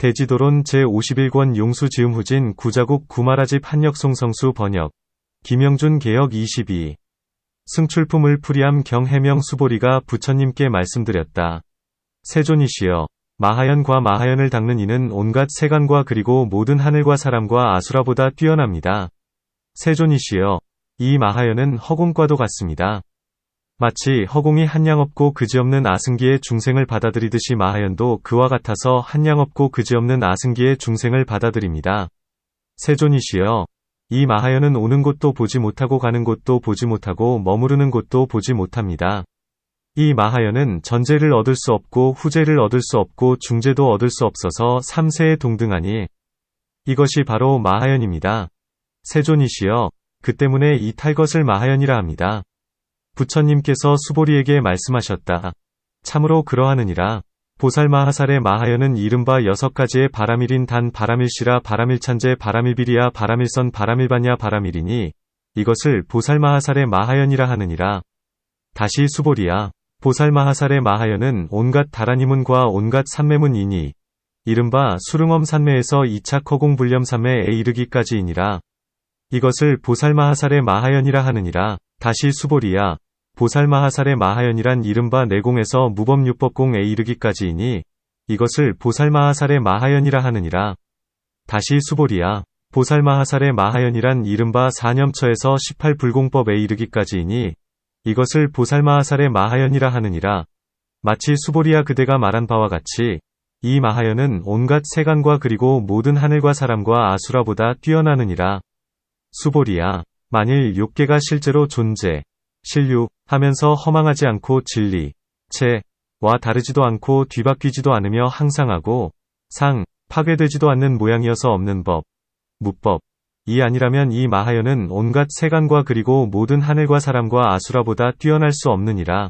대지도론 제51권 용수 지음 후진 구자국 구마라집 한역송 성수 번역. 김영준 개역 22. 승출품을 풀이함 경해명 수보리가 부처님께 말씀드렸다. 세존이시여, 마하연과 마하연을 닦는 이는 온갖 세간과 그리고 모든 하늘과 사람과 아수라보다 뛰어납니다. 세존이시여, 이 마하연은 허공과도 같습니다. 마치 허공이 한량없고 그지없는 아승기의 중생을 받아들이듯이 마하연도 그와 같아서 한량없고 그지없는 아승기의 중생을 받아들입니다. 세존이시여, 이 마하연은 오는 곳도 보지 못하고 가는 곳도 보지 못하고 머무르는 곳도 보지 못합니다. 이 마하연은 전제를 얻을 수 없고 후제를 얻을 수 없고 중제도 얻을 수 없어서 삼세에 동등하니 이것이 바로 마하연입니다. 세존이시여, 그 때문에 이 탈 것을 마하연이라 합니다. 부처님께서 수보리에게 말씀하셨다. 참으로 그러하느니라. 보살마하살의 마하연은 이른바 6가지의 바람일인 단 바람일시라 바람일찬제 바람일비리야 바람일선 바람일반야 바람일이니 이것을 보살마하살의 마하연이라 하느니라. 다시 수보리야. 보살마하살의 마하연은 온갖 다라니문과 온갖 산매문이니 이른바 수릉엄 산매에서 2차 허공불념 산매에 이르기까지이니라. 이것을 보살마하살의 마하연이라 하느니라. 다시 수보리야. 보살마하살의 마하연이란 이른바 내공에서 무법육법공에 이르기까지이니 이것을 보살마하살의 마하연이라 하느니라. 다시 수보리야. 보살마하살의 마하연이란 이른바 사념처에서 18불공법에 이르기까지이니 이것을 보살마하살의 마하연이라 하느니라. 마치 수보리야 그대가 말한 바와 같이 이 마하연은 온갖 세간과 그리고 모든 하늘과 사람과 아수라보다 뛰어나느니라. 수보리야. 만일 욕계가 실제로 존재, 신류, 하면서 허망하지 않고 진리, 체와 다르지도 않고 뒤바뀌지도 않으며 항상하고 파괴되지도 않는 모양이어서 없는 법, 무법, 이 아니라면 이 마하연은 온갖 세간과 그리고 모든 하늘과 사람과 아수라보다 뛰어날 수 없느니라.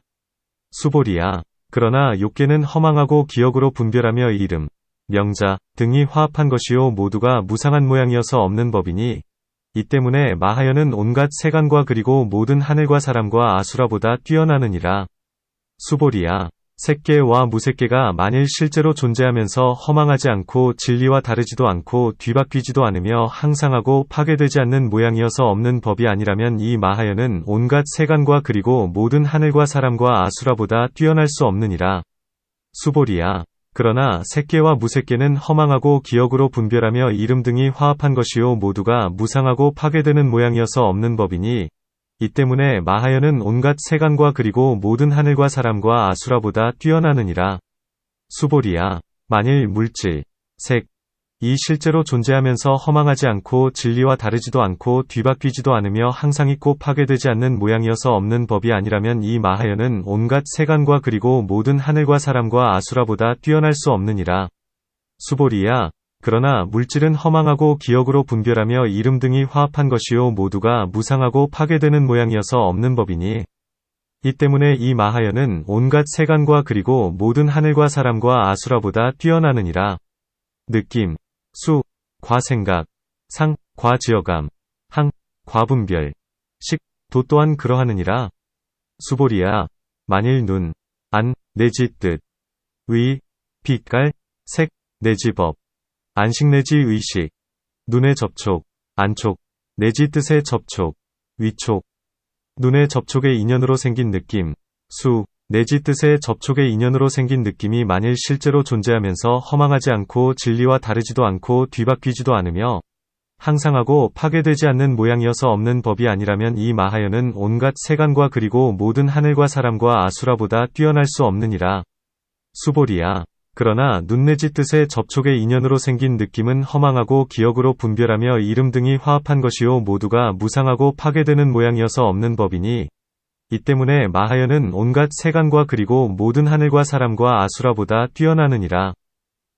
수보리야. 그러나 욕계는 허망하고 기억으로 분별하며 이름, 명자 등이 화합한 것이요 모두가 무상한 모양이어서 없는 법이니 이 때문에 마하연은 온갖 세간과 그리고 모든 하늘과 사람과 아수라보다 뛰어나느니라. 수보리야. 색계와 무색계가 만일 실제로 존재하면서 허망하지 않고 진리와 다르지도 않고 뒤바뀌지도 않으며 항상하고 파괴되지 않는 모양이어서 없는 법이 아니라면 이 마하연은 온갖 세간과 그리고 모든 하늘과 사람과 아수라보다 뛰어날 수 없느니라. 수보리야. 그러나 색계와 무색계는 허망하고 기억으로 분별하며 이름 등이 화합한 것이요 모두가 무상하고 파괴되는 모양이어서 없는 법이니 이 때문에 마하연은 온갖 세간과 그리고 모든 하늘과 사람과 아수라보다 뛰어나느니라. 수보리야. 만일 물질, 색, 이 실제로 존재하면서 허망하지 않고 진리와 다르지도 않고 뒤바뀌지도 않으며 항상 있고 파괴되지 않는 모양이어서 없는 법이 아니라면 이 마하연은 온갖 세간과 그리고 모든 하늘과 사람과 아수라보다 뛰어날 수 없느니라. 수보리야. 그러나 물질은 허망하고 기억으로 분별하며 이름 등이 화합한 것이요 모두가 무상하고 파괴되는 모양이어서 없는 법이니 이 때문에 이 마하연은 온갖 세간과 그리고 모든 하늘과 사람과 아수라보다 뛰어나느니라. 느낌, 수, 과 생각, 상, 과 지어감, 항, 과 분별, 식, 도 또한 그러하느니라. 수보리야. 만일 눈, 안, 내지 뜻, 의, 빛깔, 색, 내지 법, 안식 내지 의식, 눈의 접촉, 안촉, 내지 뜻의 접촉, 위촉, 눈의 접촉의 인연으로 생긴 느낌, 수, 내지 뜻의 접촉의 인연으로 생긴 느낌이 만일 실제로 존재하면서 허망하지 않고 진리와 다르지도 않고 뒤바뀌지도 않으며 항상하고 파괴되지 않는 모양이어서 없는 법이 아니라면 이 마하연은 온갖 세간과 그리고 모든 하늘과 사람과 아수라보다 뛰어날 수 없느니라. 수보리야. 그러나 눈 내지 뜻의 접촉의 인연으로 생긴 느낌은 허망하고 기억으로 분별하며 이름 등이 화합한 것이요 모두가 무상하고 파괴되는 모양이어서 없는 법이니 이 때문에 마하연은 온갖 세간과 그리고 모든 하늘과 사람과 아수라보다 뛰어나느니라.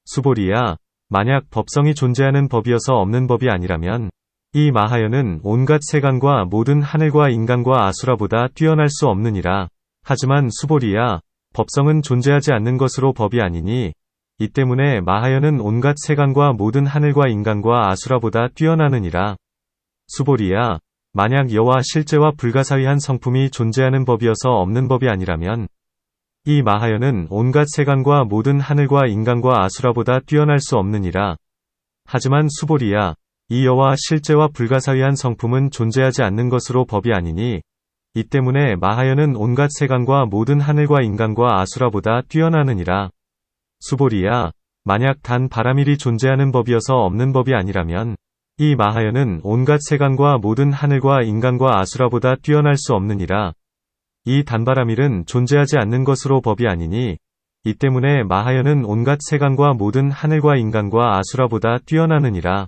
수보리야. 만약 법성이 존재하는 법이어서 없는 법이 아니라면 이 마하연은 온갖 세간과 모든 하늘과 인간과 아수라보다 뛰어날 수 없느니라. 하지만 수보리야. 법성은 존재하지 않는 것으로 법이 아니니 이 때문에 마하연은 온갖 세간과 모든 하늘과 인간과 아수라보다 뛰어나느니라. 수보리야. 만약 여와 실제와 불가사의한 성품이 존재하는 법이어서 없는 법이 아니라면 이 마하연은 온갖 세간과 모든 하늘과 인간과 아수라보다 뛰어날 수 없느니라. 하지만 수보리야, 이 여와 실제와 불가사의한 성품은 존재하지 않는 것으로 법이 아니니, 이 때문에 마하연은 온갖 세간과 모든 하늘과 인간과 아수라보다 뛰어나느니라. 수보리야, 만약 단 바라밀이 존재하는 법이어서 없는 법이 아니라면, 이 마하연은 온갖 세간과 모든 하늘과 인간과 아수라보다 뛰어날 수 없느니라. 이 단바라밀은 존재하지 않는 것으로 법이 아니니, 이 때문에 마하연은 온갖 세간과 모든 하늘과 인간과 아수라보다 뛰어나느니라.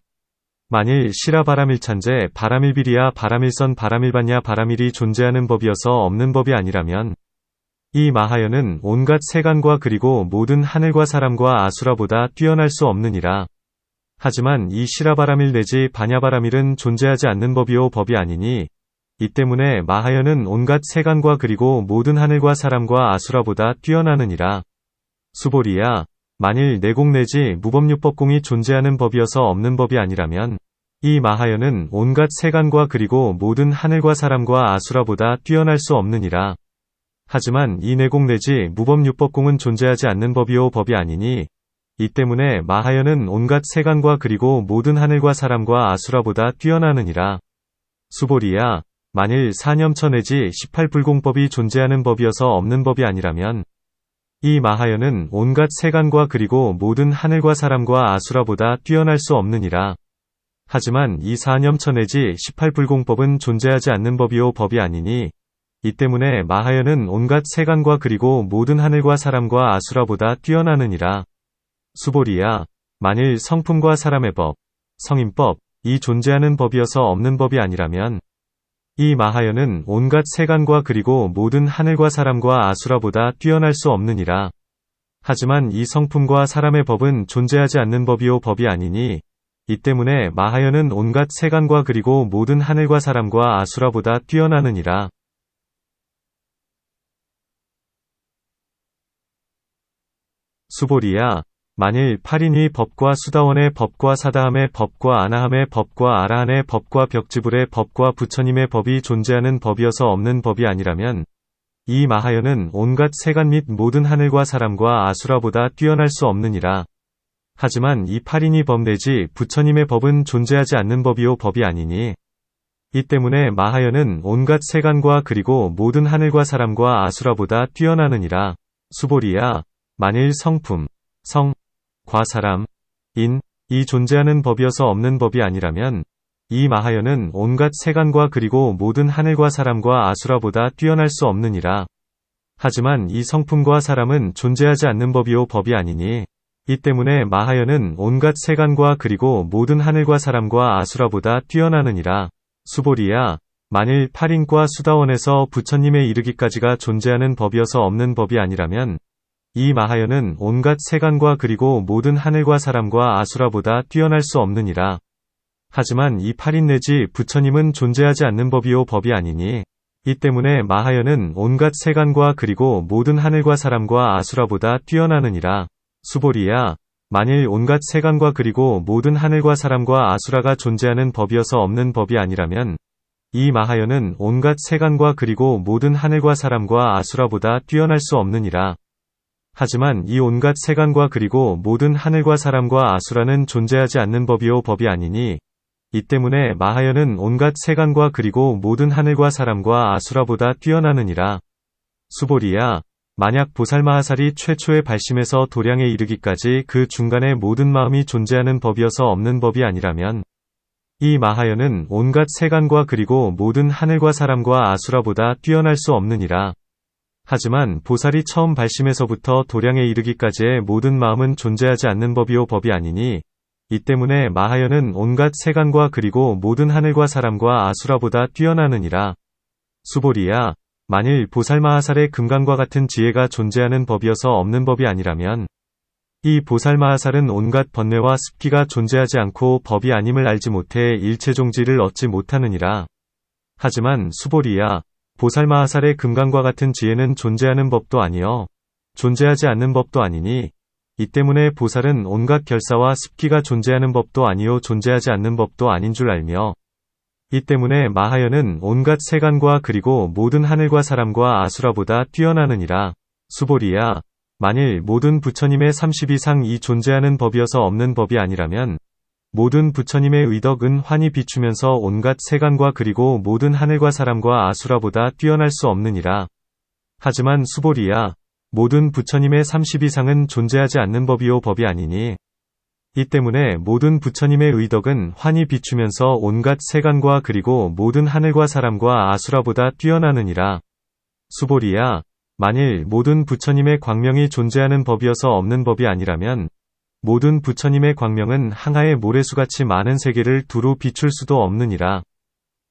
만일 시라 바라밀찬제 바라밀비리야 바라밀선 바라밀반야 바라밀이 존재하는 법이어서 없는 법이 아니라면, 이 마하연은 온갖 세간과 그리고 모든 하늘과 사람과 아수라보다 뛰어날 수 없느니라. 하지만 이 시라바라밀 내지 바냐바라밀은 존재하지 않는 법이요 법이 아니니, 이 때문에 마하연은 온갖 세간과 그리고 모든 하늘과 사람과 아수라보다 뛰어나느니라. 수보리야, 만일 내공 내지 무법유법공이 존재하는 법이어서 없는 법이 아니라면, 이 마하연은 온갖 세간과 그리고 모든 하늘과 사람과 아수라보다 뛰어날 수 없느니라. 하지만 이 내공 내지 무법유법공은 존재하지 않는 법이요 법이 아니니, 이 때문에 마하연은 온갖 세간과 그리고 모든 하늘과 사람과 아수라보다 뛰어나느니라. 수보리야, 만일 사념처 내지 18불공법이 존재하는 법이어서 없는 법이 아니라면, 이 마하연은 온갖 세간과 그리고 모든 하늘과 사람과 아수라보다 뛰어날 수 없느니라. 하지만 이 사념처 내지 18불공법은 존재하지 않는 법이요 법이 아니니, 이 때문에 마하연은 온갖 세간과 그리고 모든 하늘과 사람과 아수라보다 뛰어나느니라. 수보리야, 만일 성품과 사람의 법, 성인법, 이 존재하는 법이어서 없는 법이 아니라면, 이 마하연은 온갖 세간과 그리고 모든 하늘과 사람과 아수라보다 뛰어날 수 없느니라. 하지만 이 성품과 사람의 법은 존재하지 않는 법이요 법이 아니니, 이 때문에 마하연은 온갖 세간과 그리고 모든 하늘과 사람과 아수라보다 뛰어나느니라. 수보리야, 만일 8인의 법과 수다원의 법과 사다함의 법과 아나함의 법과 아라한의 법과 벽지불의 법과 부처님의 법이 존재하는 법이어서 없는 법이 아니라면, 이 마하연은 온갖 세간 및 모든 하늘과 사람과 아수라보다 뛰어날 수 없느니라. 하지만 이 8인의 법 내지 부처님의 법은 존재하지 않는 법이요 법이 아니니, 이 때문에 마하연은 온갖 세간과 그리고 모든 하늘과 사람과 아수라보다 뛰어나느니라. 수보리야, 만일 성품, 성, 과 사람, 인, 이 존재하는 법이어서 없는 법이 아니라면, 이 마하연은 온갖 세간과 그리고 모든 하늘과 사람과 아수라보다 뛰어날 수 없느니라. 하지만 이 성품과 사람은 존재하지 않는 법이요 법이 아니니, 이 때문에 마하연은 온갖 세간과 그리고 모든 하늘과 사람과 아수라보다 뛰어나느니라. 수보리야, 만일 8인과 수다원에서 부처님에 이르기까지가 존재하는 법이어서 없는 법이 아니라면, 이 마하연은 온갖 세간과 그리고 모든 하늘과 사람과 아수라보다 뛰어날 수 없느니라. 하지만 이 8인 내지 부처님은 존재하지 않는 법이요 법이 아니니, 이 때문에 마하연은 온갖 세간과 그리고 모든 하늘과 사람과 아수라보다 뛰어나느니라. 수보리야, 만일 온갖 세간과 그리고 모든 하늘과 사람과 아수라가 존재하는 법이어서 없는 법이 아니라면, 이 마하연은 온갖 세간과 그리고 모든 하늘과 사람과 아수라보다 뛰어날 수 없느니라. 하지만 이 온갖 세간과 그리고 모든 하늘과 사람과 아수라는 존재하지 않는 법이요 법이 아니니, 이 때문에 마하연은 온갖 세간과 그리고 모든 하늘과 사람과 아수라보다 뛰어나느니라. 수보리야, 만약 보살마하살이 최초의 발심에서 도량에 이르기까지 그 중간에 모든 마음이 존재하는 법이어서 없는 법이 아니라면, 이 마하연은 온갖 세간과 그리고 모든 하늘과 사람과 아수라보다 뛰어날 수 없느니라. 하지만 보살이 처음 발심에서부터 도량에 이르기까지의 모든 마음은 존재하지 않는 법이요 법이 아니니, 이 때문에 마하연은 온갖 세간과 그리고 모든 하늘과 사람과 아수라보다 뛰어나느니라. 수보리야, 만일 보살마하살의 금강과 같은 지혜가 존재하는 법이어서 없는 법이 아니라면, 이 보살마하살은 온갖 번뇌와 습기가 존재하지 않고 법이 아님을 알지 못해 일체종지를 얻지 못하느니라. 하지만 수보리야, 보살마하살의 금강과 같은 지혜는 존재하는 법도 아니여 존재하지 않는 법도 아니니, 이 때문에 보살은 온갖 결사와 습기가 존재하는 법도 아니요 존재하지 않는 법도 아닌 줄 알며, 이 때문에 마하연은 온갖 세간과 그리고 모든 하늘과 사람과 아수라보다 뛰어나느니라. 수보리야, 만일 모든 부처님의 30 이상이 존재하는 법이어서 없는 법이 아니라면 모든 부처님의 의덕은 환히 비추면서 온갖 세간과 그리고 모든 하늘과 사람과 아수라보다 뛰어날 수 없느니라. 하지만 수보리야, 모든 부처님의 30 이상은 존재하지 않는 법이요 법이 아니니 이 때문에 모든 부처님의 의덕은 환히 비추면서 온갖 세간과 그리고 모든 하늘과 사람과 아수라보다 뛰어나느니라. 수보리야, 만일 모든 부처님의 광명이 존재하는 법이어서 없는 법이 아니라면 모든 부처님의 광명은 항아의 모래수같이 많은 세계를 두루 비출 수도 없느니라.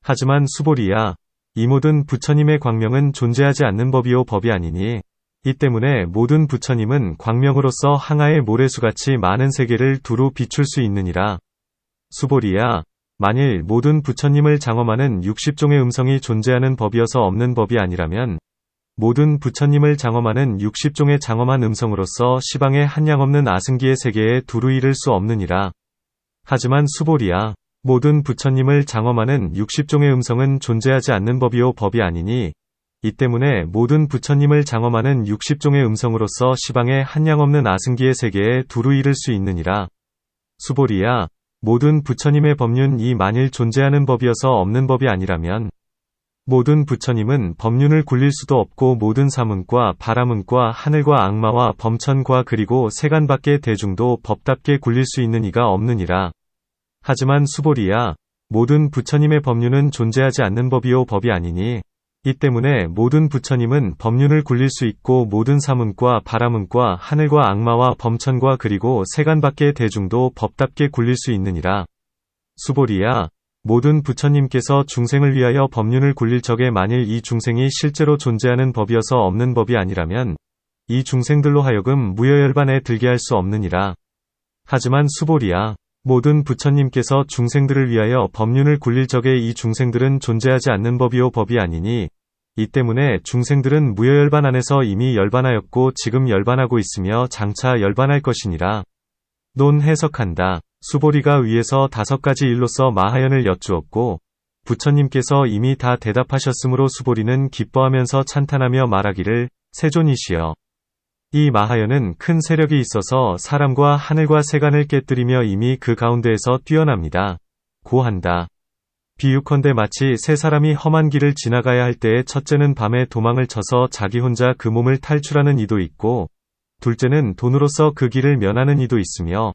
하지만 수보리야, 이 모든 부처님의 광명은 존재하지 않는 법이요 법이 아니니 이 때문에 모든 부처님은 광명으로서 항아의 모래수같이 많은 세계를 두루 비출 수 있느니라. 수보리야, 만일 모든 부처님을 장엄하는 60종의 음성이 존재하는 법이어서 없는 법이 아니라면 모든 부처님을 장엄하는 60종의 장엄한 음성으로서 시방에 한량없는 아승기의 세계에 두루 이를 수 없느니라. 하지만 수보리야, 모든 부처님을 장엄하는 60종의 음성은 존재하지 않는 법이요 법이 아니니 이 때문에 모든 부처님을 장엄하는 60종의 음성으로서 시방에 한량없는 아승기의 세계에 두루 이를 수 있느니라. 수보리야, 모든 부처님의 법륜이 만일 존재하는 법이어서 없는 법이 아니라면 모든 부처님은 법륜을 굴릴 수도 없고 모든 사문과 바라문과 하늘과 악마와 범천과 그리고 세간 밖의 대중도 법답게 굴릴 수 있는 이가 없느니라. 하지만 수보리야, 모든 부처님의 법륜은 존재하지 않는 법이요 법이 아니니 이 때문에 모든 부처님은 법륜을 굴릴 수 있고 모든 사문과 바라문과 하늘과 악마와 범천과 그리고 세간 밖의 대중도 법답게 굴릴 수 있느니라. 수보리야, 모든 부처님께서 중생을 위하여 법륜을 굴릴 적에 만일 이 중생이 실제로 존재하는 법이어서 없는 법이 아니라면 이 중생들로 하여금 무여열반에 들게 할 수 없느니라. 하지만 수보리야, 모든 부처님께서 중생들을 위하여 법륜을 굴릴 적에 이 중생들은 존재하지 않는 법이요 법이 아니니 이 때문에 중생들은 무여열반 안에서 이미 열반하였고 지금 열반하고 있으며 장차 열반할 것이니라. 논 해석한다. 수보리가 위에서 5가지 일로서 마하연을 여쭈었고 부처님께서 이미 다 대답하셨으므로 수보리는 기뻐하면서 찬탄하며 말하기를 세존이시여, 이 마하연은 큰 세력이 있어서 사람과 하늘과 세간을 깨뜨리며 이미 그 가운데에서 뛰어납니다. 고한다. 비유컨대 마치 세 사람이 험한 길을 지나가야 할 때에 첫째는 밤에 도망을 쳐서 자기 혼자 그 몸을 탈출하는 이도 있고 둘째는 돈으로서 그 길을 면하는 이도 있으며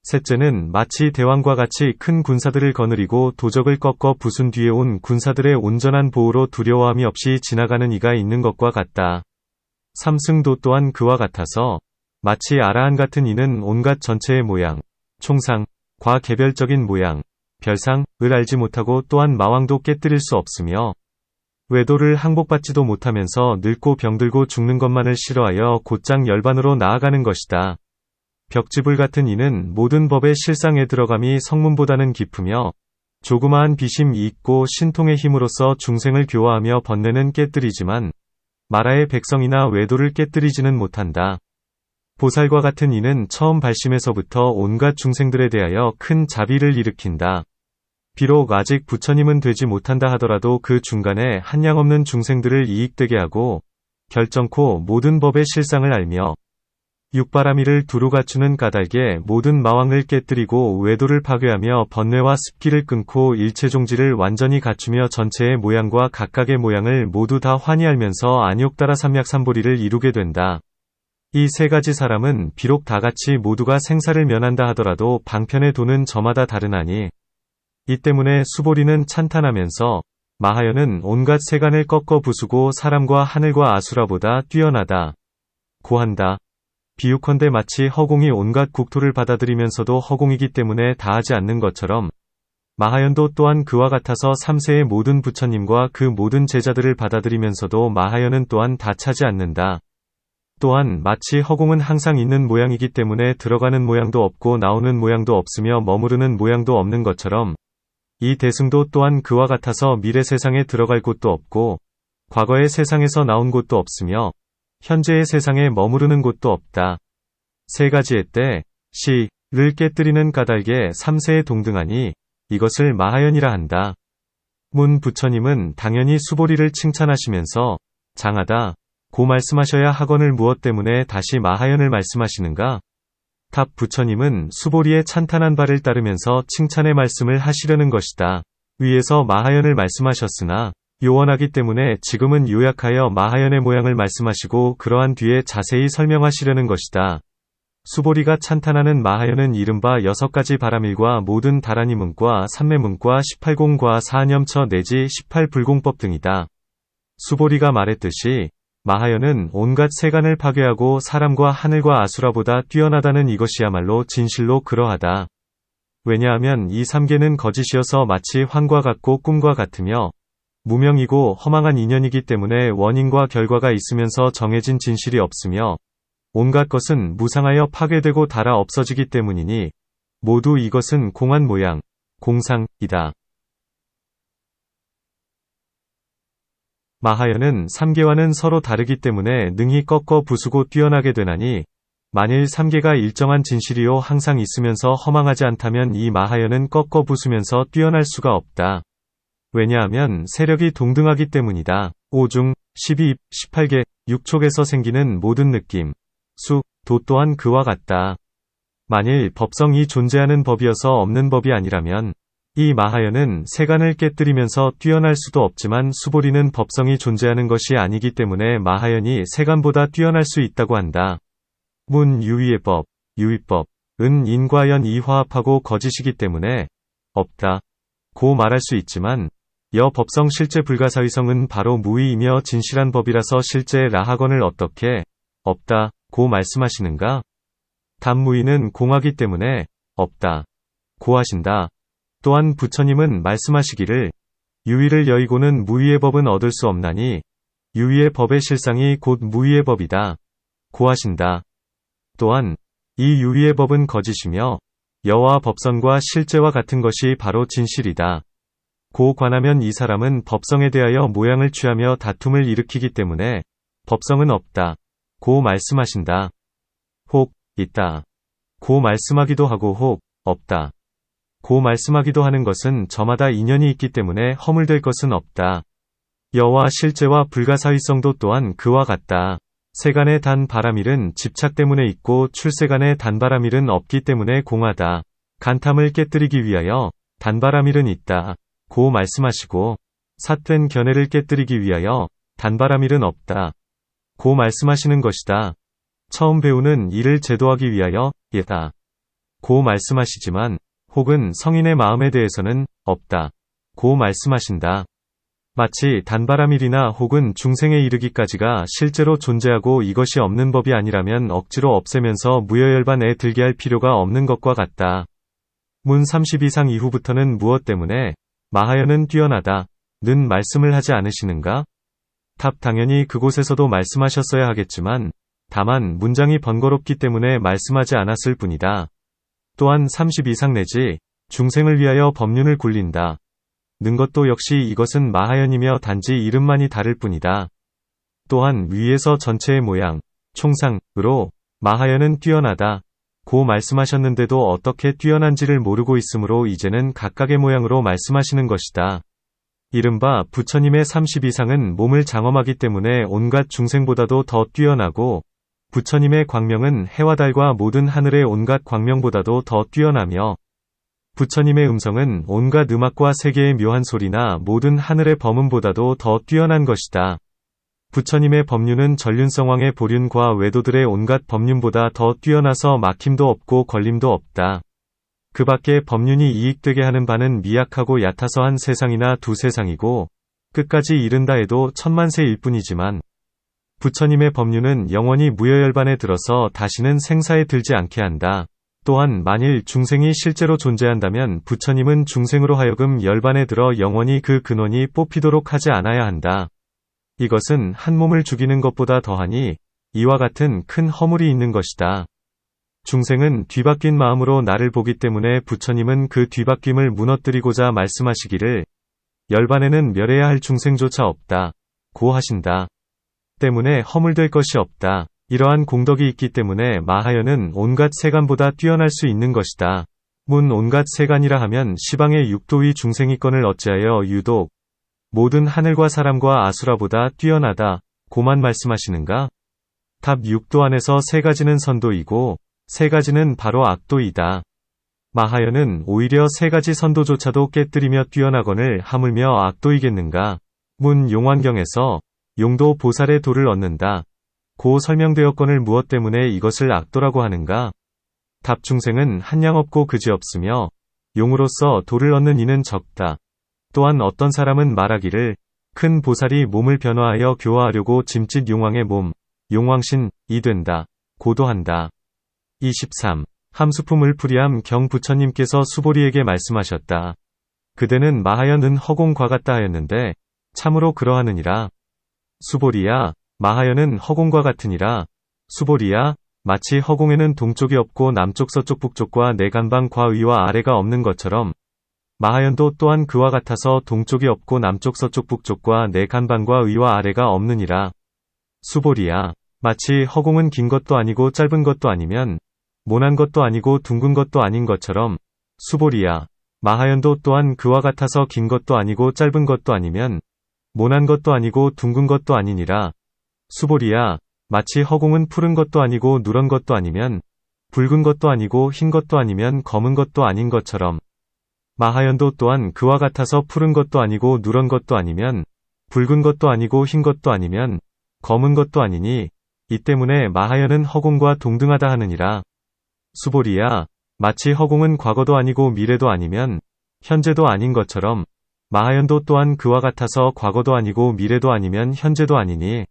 셋째는 마치 대왕과 같이 큰 군사들을 거느리고 도적을 꺾어 부순 뒤에 온 군사들의 온전한 보호로 두려워함이 없이 지나가는 이가 있는 것과 같다. 삼승도 또한 그와 같아서 마치 아라한 같은 이는 온갖 전체의 모양, 총상, 과 개별적인 모양, 별상을 알지 못하고 또한 마왕도 깨뜨릴 수 없으며 외도를 항복받지도 못하면서 늙고 병들고 죽는 것만을 싫어하여 곧장 열반으로 나아가는 것이다. 벽지불 같은 이는 모든 법의 실상에 들어감이 성문보다는 깊으며 조그마한 비심이 있고 신통의 힘으로써 중생을 교화하며 번뇌는 깨뜨리지만 마라의 백성이나 외도를 깨뜨리지는 못한다. 보살과 같은 이는 처음 발심에서부터 온갖 중생들에 대하여 큰 자비를 일으킨다. 비록 아직 부처님은 되지 못한다 하더라도 그 중간에 한량없는 중생들을 이익되게 하고 결정코 모든 법의 실상을 알며 육바라미를 두루 갖추는 까닭에 모든 마왕을 깨뜨리고 외도를 파괴하며 번뇌와 습기를 끊고 일체종지를 완전히 갖추며 전체의 모양과 각각의 모양을 모두 다 환히 알면서 안욕따라 삼약삼보리를 이루게 된다. 이 세 가지 사람은 비록 다같이 모두가 생사를 면한다 하더라도 방편의 도는 저마다 다르나니 이 때문에 수보리는 찬탄하면서 마하연은 온갖 세간을 꺾어 부수고 사람과 하늘과 아수라보다 뛰어나다. 고한다. 비유컨대 마치 허공이 온갖 국토를 받아들이면서도 허공이기 때문에 다하지 않는 것처럼 마하연도 또한 그와 같아서 3세의 모든 부처님과 그 모든 제자들을 받아들이면서도 마하연은 또한 다 차지 않는다. 또한 마치 허공은 항상 있는 모양이기 때문에 들어가는 모양도 없고 나오는 모양도 없으며 머무르는 모양도 없는 것처럼 이 대승도 또한 그와 같아서 미래 세상에 들어갈 곳도 없고 과거의 세상에서 나온 곳도 없으며 현재의 세상에 머무르는 곳도 없다. 세 가지의 때, 시를 깨뜨리는 까닭에 3세에 동등하니 이것을 마하연이라 한다. 문 부처님은 당연히 수보리를 칭찬하시면서 장하다, 고 말씀하셔야 하거늘 무엇 때문에 다시 마하연을 말씀하시는가? 답 부처님은 수보리의 찬탄한 바를 따르면서 칭찬의 말씀을 하시려는 것이다. 위에서 마하연을 말씀하셨으나 요원하기 때문에 지금은 요약하여 마하연의 모양을 말씀하시고 그러한 뒤에 자세히 설명하시려는 것이다. 수보리가 찬탄하는 마하연은 이른바 6가지 바라밀과 모든 다라니 문과 삼매문과 18공과 사념처 내지 18불공법 등이다. 수보리가 말했듯이 마하연은 온갖 세간을 파괴하고 사람과 하늘과 아수라보다 뛰어나다는 이것이야말로 진실로 그러하다. 왜냐하면 이 3개는 거짓이어서 마치 환과 같고 꿈과 같으며 무명이고 허망한 인연이기 때문에 원인과 결과가 있으면서 정해진 진실이 없으며 온갖 것은 무상하여 파괴되고 닳아 없어지기 때문이니 모두 이것은 공한 모양, 공상이다. 마하연은 3개와는 서로 다르기 때문에 능히 꺾어 부수고 뛰어나게 되나니 만일 3개가 일정한 진실이요 항상 있으면서 허망하지 않다면 이 마하연은 꺾어 부수면서 뛰어날 수가 없다. 왜냐하면 세력이 동등하기 때문이다. 5중, 12입, 18개, 6촉에서 생기는 모든 느낌, 수, 도 또한 그와 같다. 만일 법성이 존재하는 법이어서 없는 법이 아니라면 이 마하연은 세간을 깨뜨리면서 뛰어날 수도 없지만 수보리는 법성이 존재하는 것이 아니기 때문에 마하연이 세간보다 뛰어날 수 있다고 한다. 문 유의의 법, 유의법은 인과 연이 화합하고 거짓이기 때문에 없다. 고 말할 수 있지만 여 법성 실제 불가사의성은 바로 무의이며 진실한 법이라서 실제 라하건을 어떻게 없다 고 말씀하시는가? 답무의는 공하기 때문에 없다 고 하신다. 또한 부처님은 말씀하시기를 유의를 여의고는 무의의 법은 얻을 수 없나니 유의의 법의 실상이 곧 무의의 법이다 고 하신다. 또한 이 유의의 법은 거짓이며 여와 법성과 실제와 같은 것이 바로 진실이다 고 관하면 이 사람은 법성에 대하여 모양을 취하며 다툼을 일으키기 때문에 법성은 없다 고 말씀하신다. 혹 있다 고 말씀하기도 하고 혹 없다 고 말씀하기도 하는 것은 저마다 인연이 있기 때문에 허물될 것은 없다. 여와 실제와 불가사의성도 또한 그와 같다. 세간의 단 바라밀은 집착 때문에 있고 출세간의 단바라밀은 없기 때문에 공하다. 간탐을 깨뜨리기 위하여 단바라밀은 있다 고 말씀하시고 삿된 견해를 깨뜨리기 위하여 단바라밀은 없다 고 말씀하시는 것이다. 처음 배우는 이를 제도하기 위하여 예다 고 말씀하시지만 혹은 성인의 마음에 대해서는 없다 고 말씀하신다. 마치 단바라밀이나 혹은 중생에 이르기까지가 실제로 존재하고 이것이 없는 법이 아니라면 억지로 없애면서 무여열반에 들게 할 필요가 없는 것과 같다. 문 30 이상 이후부터는 무엇 때문에 마하연은 뛰어나다 는 말씀을 하지 않으시는가? 답 당연히 그곳에서도 말씀하셨어야 하겠지만 다만 문장이 번거롭기 때문에 말씀하지 않았을 뿐이다. 또한 30 이상 내지 중생을 위하여 법륜을 굴린다 는 것도 역시 이것은 마하연이며 단지 이름만이 다를 뿐이다. 또한 위에서 전체의 모양, 총상으로 마하연은 뛰어나다 고 말씀하셨는데도 어떻게 뛰어난지를 모르고 있으므로 이제는 각각의 모양으로 말씀하시는 것이다. 이른바 부처님의 30 이상은 몸을 장엄하기 때문에 온갖 중생보다도 더 뛰어나고 부처님의 광명은 해와 달과 모든 하늘의 온갖 광명보다도 더 뛰어나며 부처님의 음성은 온갖 음악과 세계의 묘한 소리나 모든 하늘의 범음보다도 더 뛰어난 것이다. 부처님의 법륜은 전륜성왕의 보륜과 외도들의 온갖 법륜보다 더 뛰어나서 막힘도 없고 걸림도 없다. 그 밖에 법륜이 이익되게 하는 바는 미약하고 얕아서 한 세상이나 두 세상이고 끝까지 이른다 해도 천만세일 뿐이지만 부처님의 법륜은 영원히 무여열반에 들어서 다시는 생사에 들지 않게 한다. 또한 만일 중생이 실제로 존재한다면 부처님은 중생으로 하여금 열반에 들어 영원히 그 근원이 뽑히도록 하지 않아야 한다. 이것은 한 몸을 죽이는 것보다 더하니 이와 같은 큰 허물이 있는 것이다. 중생은 뒤바뀐 마음으로 나를 보기 때문에 부처님은 그 뒤바뀜을 무너뜨리고자 말씀하시기를 열반에는 멸해야 할 중생조차 없다 고 하신다. 때문에 허물될 것이 없다. 이러한 공덕이 있기 때문에 마하연은 온갖 세간보다 뛰어날 수 있는 것이다. 문 온갖 세간이라 하면 시방의 육도위 중생이건을 어찌하여 유독 모든 하늘과 사람과 아수라보다 뛰어나다 고만 말씀하시는가? 답 6도 안에서 3가지는 선도이고 3가지는 바로 악도이다. 마하연은 오히려 3가지 선도조차도 깨뜨리며 뛰어나거늘 하물며 악도이겠는가? 문 용환경에서 용도 보살의 도를 얻는다. 고 설명되었거늘 무엇 때문에 이것을 악도라고 하는가? 답 중생은 한량 없고 그지없으며 용으로서 도를 얻는 이는 적다. 또한 어떤 사람은 말하기를 큰 보살이 몸을 변화하여 교화하려고 짐짓 용왕의 몸, 용왕신이 된다. 고도한다. 23. 함수품을 풀이함 경 부처님께서 수보리에게 말씀하셨다. 그대는 마하연은 허공과 같다 하였는데 참으로 그러하느니라. 수보리야, 마하연은 허공과 같으니라. 수보리야, 마치 허공에는 동쪽이 없고 남쪽 서쪽 북쪽과 내간방 과위와 아래가 없는 것처럼 마하연도 또한 그와 같아서 동쪽이 없고 남쪽 서쪽 북쪽과 내간방과 위와 아래가 없느니라. 수보리야, 마치 허공은 긴 것도 아니고 짧은 것도 아니면 모난 것도 아니고 둥근 것도 아닌 것처럼 수보리야, 마하연도 또한 그와 같아서 긴 것도 아니고 짧은 것도 아니면 모난 것도 아니고 둥근 것도 아니니라. 수보리야, 마치 허공은 푸른 것도 아니고 누런 것도 아니면 붉은 것도 아니고 흰 것도 아니면 검은 것도 아닌 것처럼 마하연도 또한 그와 같아서 푸른 것도 아니고 누런 것도 아니면 붉은 것도 아니고 흰 것도 아니면 검은 것도 아니니 이 때문에 마하연은 허공과 동등하다 하느니라. 수보리야, 마치 허공은 과거도 아니고 미래도 아니면 현재도 아닌 것처럼 마하연도 또한 그와 같아서 과거도 아니고 미래도 아니면 현재도 아니니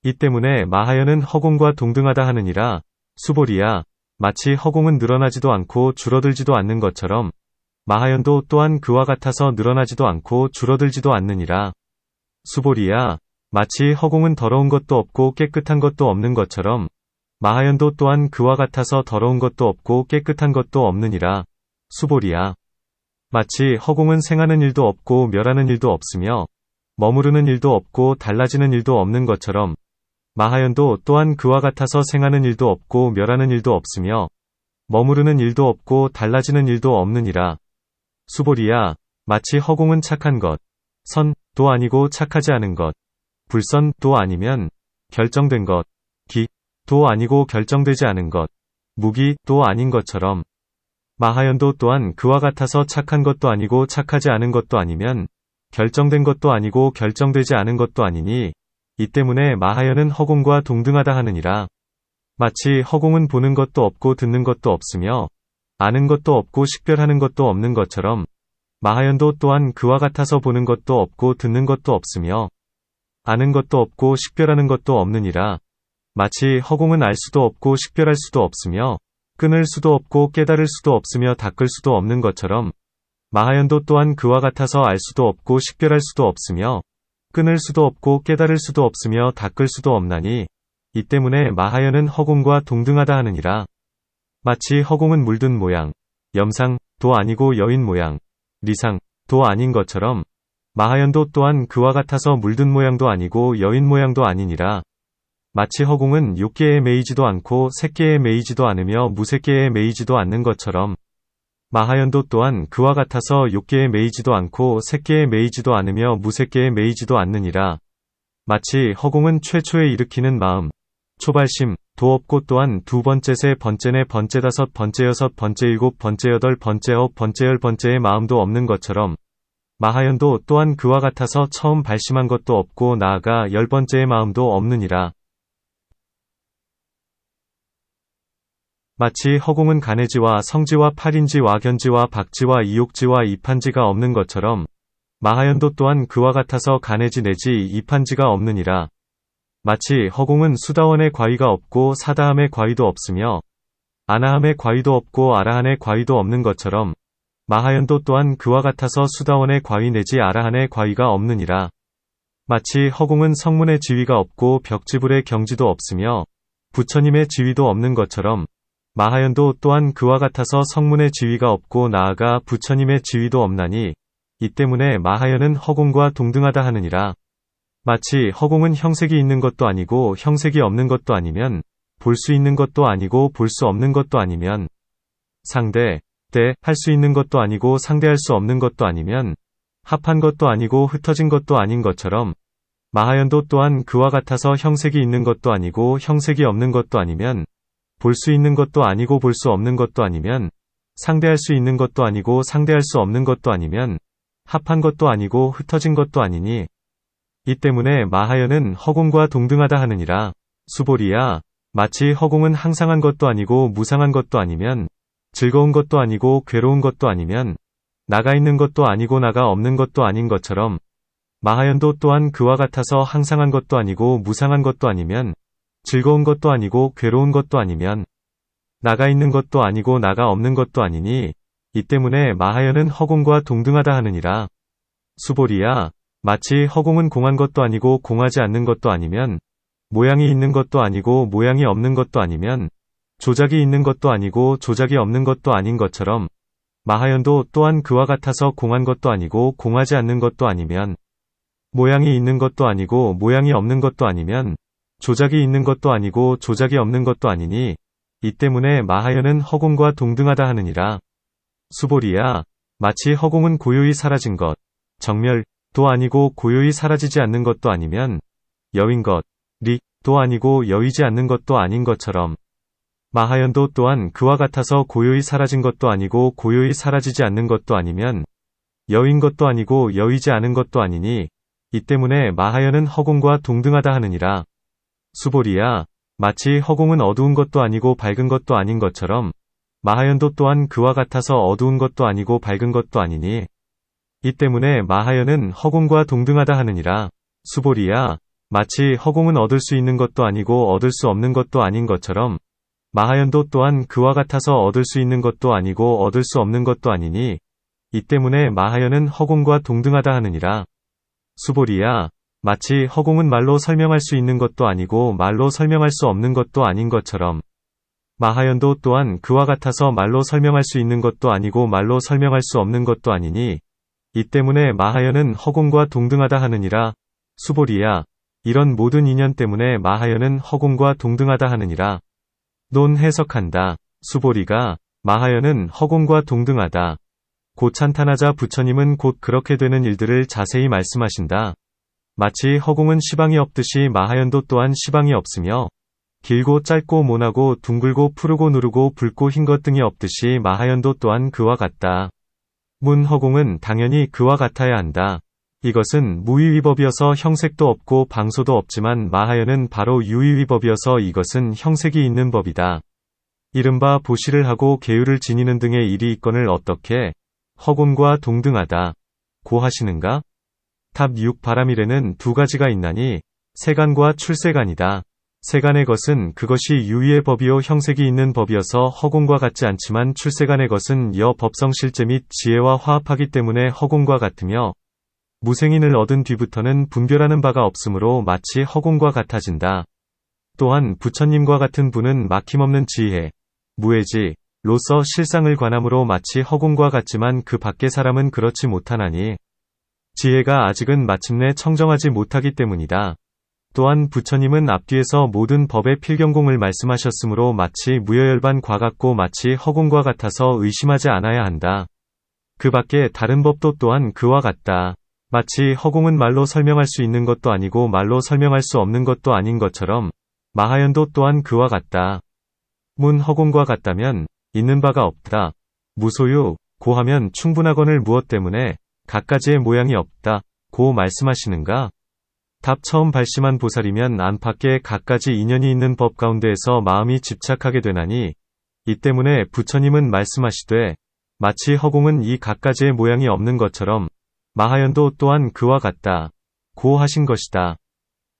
이 때문에 마하연은 허공과 동등하다 하느니라. 수보리야, 마치 허공은 늘어나지도 않고 줄어들지도 않는 것처럼 마하연도 또한 그와 같아서 늘어나지도 않고 줄어들지도 않느니라. 수보리야, 마치 허공은 더러운 것도 없고 깨끗한 것도 없는 것처럼 마하연도 또한 그와 같아서 더러운 것도 없고 깨끗한 것도 없느니라. 수보리야, 마치 허공은 생하는 일도 없고 멸하는 일도 없으며 머무르는 일도 없고 달라지는 일도 없는 것처럼 마하연도 또한 그와 같아서 생하는 일도 없고 멸하는 일도 없으며 머무르는 일도 없고 달라지는 일도 없느니라. 수보리야, 마치 허공은 착한 것, 선도 아니고 착하지 않은 것, 불선도 아니면 결정된 것, 기도 아니고 결정되지 않은 것, 무기도 아닌 것처럼 마하연도 또한 그와 같아서 착한 것도 아니고 착하지 않은 것도 아니면 결정된 것도 아니고 결정되지 않은 것도 아니니 이 때문에 마하연은 허공과 동등하다 하느니라. 마치 허공은 보는 것도 없고 듣는 것도 없으며 아는 것도 없고 식별하는 것도 없는 것처럼 마하연도 또한 그와 같아서 보는 것도 없고 듣는 것도 없으며 아는 것도 없고 식별하는 것도 없느니라. 마치 허공은 알 수도 없고 식별할 수도 없으며 끊을 수도 없고 깨달을 수도 없으며 닦을 수도 없는 것처럼 마하연도 또한 그와 같아서 알 수도 없고 식별할 수도 없으며 끊을 수도 없고 깨달을 수도 없으며 닦을 수도 없나니 이 때문에 마하연은 허공과 동등하다 하느니라. 마치 허공은 물든 모양, 염상도 아니고 여인 모양, 리상도 아닌 것처럼 마하연도 또한 그와 같아서 물든 모양도 아니고 여인 모양도 아니니라. 마치 허공은 욕계에 매이지도 않고 색계에 매이지도 않으며 무색계에 매이지도 않는 것처럼 마하연도 또한 그와 같아서 욕계에 매이지도 않고 색계에 매이지도 않으며 무색계에 매이지도 않느니라. 마치 허공은 최초에 일으키는 마음, 초발심도 없고 또한 두 번째 세 번째 네 번째 다섯 번째 여섯 번째 일곱 번째 여덟 번째 아홉 번째 열 번째의 마음도 없는 것처럼 마하연도 또한 그와 같아서 처음 발심한 것도 없고 나아가 열 번째의 마음도 없느니라. 마치 허공은 간해지와 성지와 팔인지와 견지와 박지와 이옥지와 이판지가 없는 것처럼 마하연도 또한 그와 같아서 간해지 내지 이판지가 없느니라. 마치 허공은 수다원의 과위가 없고 사다함의 과위도 없으며 아나함의 과위도 없고 아라한의 과위도 없는 것처럼 마하연도 또한 그와 같아서 수다원의 과위 내지 아라한의 과위가 없느니라. 마치 허공은 성문의 지위가 없고 벽지불의 경지도 없으며 부처님의 지위도 없는 것처럼 마하연도 또한 그와 같아서 성문의 지위가 없고 나아가 부처님의 지위도 없나니 이 때문에 마하연은 허공과 동등하다 하느니라. 마치 허공은 형색이 있는 것도 아니고 형색이 없는 것도 아니면 볼 수 있는 것도 아니고 볼 수 없는 것도 아니면 상대, 때, 할 수 있는 것도 아니고 상대할 수 없는 것도 아니면 합한 것도 아니고 흩어진 것도 아닌 것처럼 마하연도 또한 그와 같아서 형색이 있는 것도 아니고 형색이 없는 것도 아니면 볼 수 있는 것도 아니고 볼 수 없는 것도 아니면 상대할 수 있는 것도 아니고 상대할 수 없는 것도 아니면 합한 것도 아니고 흩어진 것도 아니니 이 때문에 마하연은 허공과 동등하다 하느니라. 수보리야, 마치 허공은 항상한 것도 아니고 무상한 것도 아니면 즐거운 것도 아니고 괴로운 것도 아니면 나가 있는 것도 아니고 나가 없는 것도 아닌 것처럼 마하연도 또한 그와 같아서 항상한 것도 아니고 무상한 것도 아니면 즐거운 것도 아니고 괴로운 것도 아니면 나가 있는 것도 아니고 나가 없는 것도 아니니 이 때문에 마하연은 허공과 동등하다 하느니라. 수보리야, 마치 허공은 공한 것도 아니고 공하지 않는 것도 아니면 모양이 있는 것도 아니고 모양이 없는 것도 아니면 조작이 있는 것도 아니고 조작이 없는 것도 아닌 것처럼 마하연도 또한 그와 같아서 공한 것도 아니고 공하지 않는 것도 아니면 모양이 있는 것도 아니고 모양이 없는 것도 아니면 조작이 있는 것도 아니고 조작이 없는 것도 아니니 이 때문에 마하연은 허공과 동등하다 하느니라. 수보리야, 마치 허공은 고요히 사라진 것, 정멸도 아니고 고요히 사라지지 않는 것도 아니면 여윈 것도 아니고 여위지 않는 것도 아닌 것처럼 마하연도 또한 그와 같아서 고요히 사라진 것도 아니고 고요히 사라지지 않는 것도 아니면 여인 것도 아니고 여위지 않은 것도 아니니 이 때문에 마하연은 허공과 동등하다 하느니라. 수보리야, 마치 허공은 어두운 것도 아니고 밝은 것도 아닌 것처럼 마하연도 또한 그와 같아서 어두운 것도 아니고 밝은 것도 아니니 이 때문에 마하연은 허공과 동등하다 하느니라. 수보리야, 마치 허공은 얻을 수 있는 것도 아니고 얻을 수 없는 것도 아닌 것처럼 마하연도 또한 그와 같아서 얻을 수 있는 것도 아니고 얻을 수 없는 것도 아니니 이 때문에 마하연은 허공과 동등하다 하느니라. 수보리야, 마치 허공은 말로 설명할 수 있는 것도 아니고 말로 설명할 수 없는 것도 아닌 것처럼 마하연도 또한 그와 같아서 말로 설명할 수 있는 것도 아니고 말로 설명할 수 없는 것도 아니니 이 때문에 마하연은 허공과 동등하다 하느니라. 수보리야, 이런 모든 인연 때문에 마하연은 허공과 동등하다 하느니라. 논 해석한다. 수보리가 마하연은 허공과 동등하다. 곧 찬탄하자 부처님은 곧 그렇게 되는 일들을 자세히 말씀하신다. 마치 허공은 시방이 없듯이 마하연도 또한 시방이 없으며 길고 짧고 모나고 둥글고 푸르고 누르고 붉고 흰 것 등이 없듯이 마하연도 또한 그와 같다. 문 허공은 당연히 그와 같아야 한다. 이것은 무위위법이어서 형색도 없고 방소도 없지만 마하연은 바로 유위위법이어서 이것은 형색이 있는 법이다. 이른바 보시를 하고 계율을 지니는 등의 일이 있거늘 어떻게 허공과 동등하다 고 하시는가? 답 6. 바람일에는 두 가지가 있나니 세간과 출세간이다. 세간의 것은 그것이 유의의 법이요 형색이 있는 법이어서 허공과 같지 않지만 출세간의 것은 여 법성 실제 및 지혜와 화합하기 때문에 허공과 같으며 무생인을 얻은 뒤부터는 분별하는 바가 없으므로 마치 허공과 같아진다. 또한 부처님과 같은 분은 막힘없는 지혜, 무해지로서 실상을 관함으로 마치 허공과 같지만 그 밖의 사람은 그렇지 못하나니 지혜가 아직은 마침내 청정하지 못하기 때문이다. 또한 부처님은 앞뒤에서 모든 법의 필경공을 말씀하셨으므로 마치 무여열반 과 같고 마치 허공과 같아서 의심하지 않아야 한다. 그 밖에 다른 법도 또한 그와 같다. 마치 허공은 말로 설명할 수 있는 것도 아니고 말로 설명할 수 없는 것도 아닌 것처럼 마하연도 또한 그와 같다. 문 허공과 같다면 있는 바가 없다. 무소유 고 하면 충분하거늘 무엇 때문에 갖가지의 모양이 없다 고 말씀하시는가? 답 처음 발심한 보살이면 안팎에 갖가지 인연이 있는 법 가운데에서 마음이 집착하게 되나니 이 때문에 부처님은 말씀하시되 마치 허공은 이 갖가지의 모양이 없는 것처럼 마하연도 또한 그와 같다 고 하신 것이다.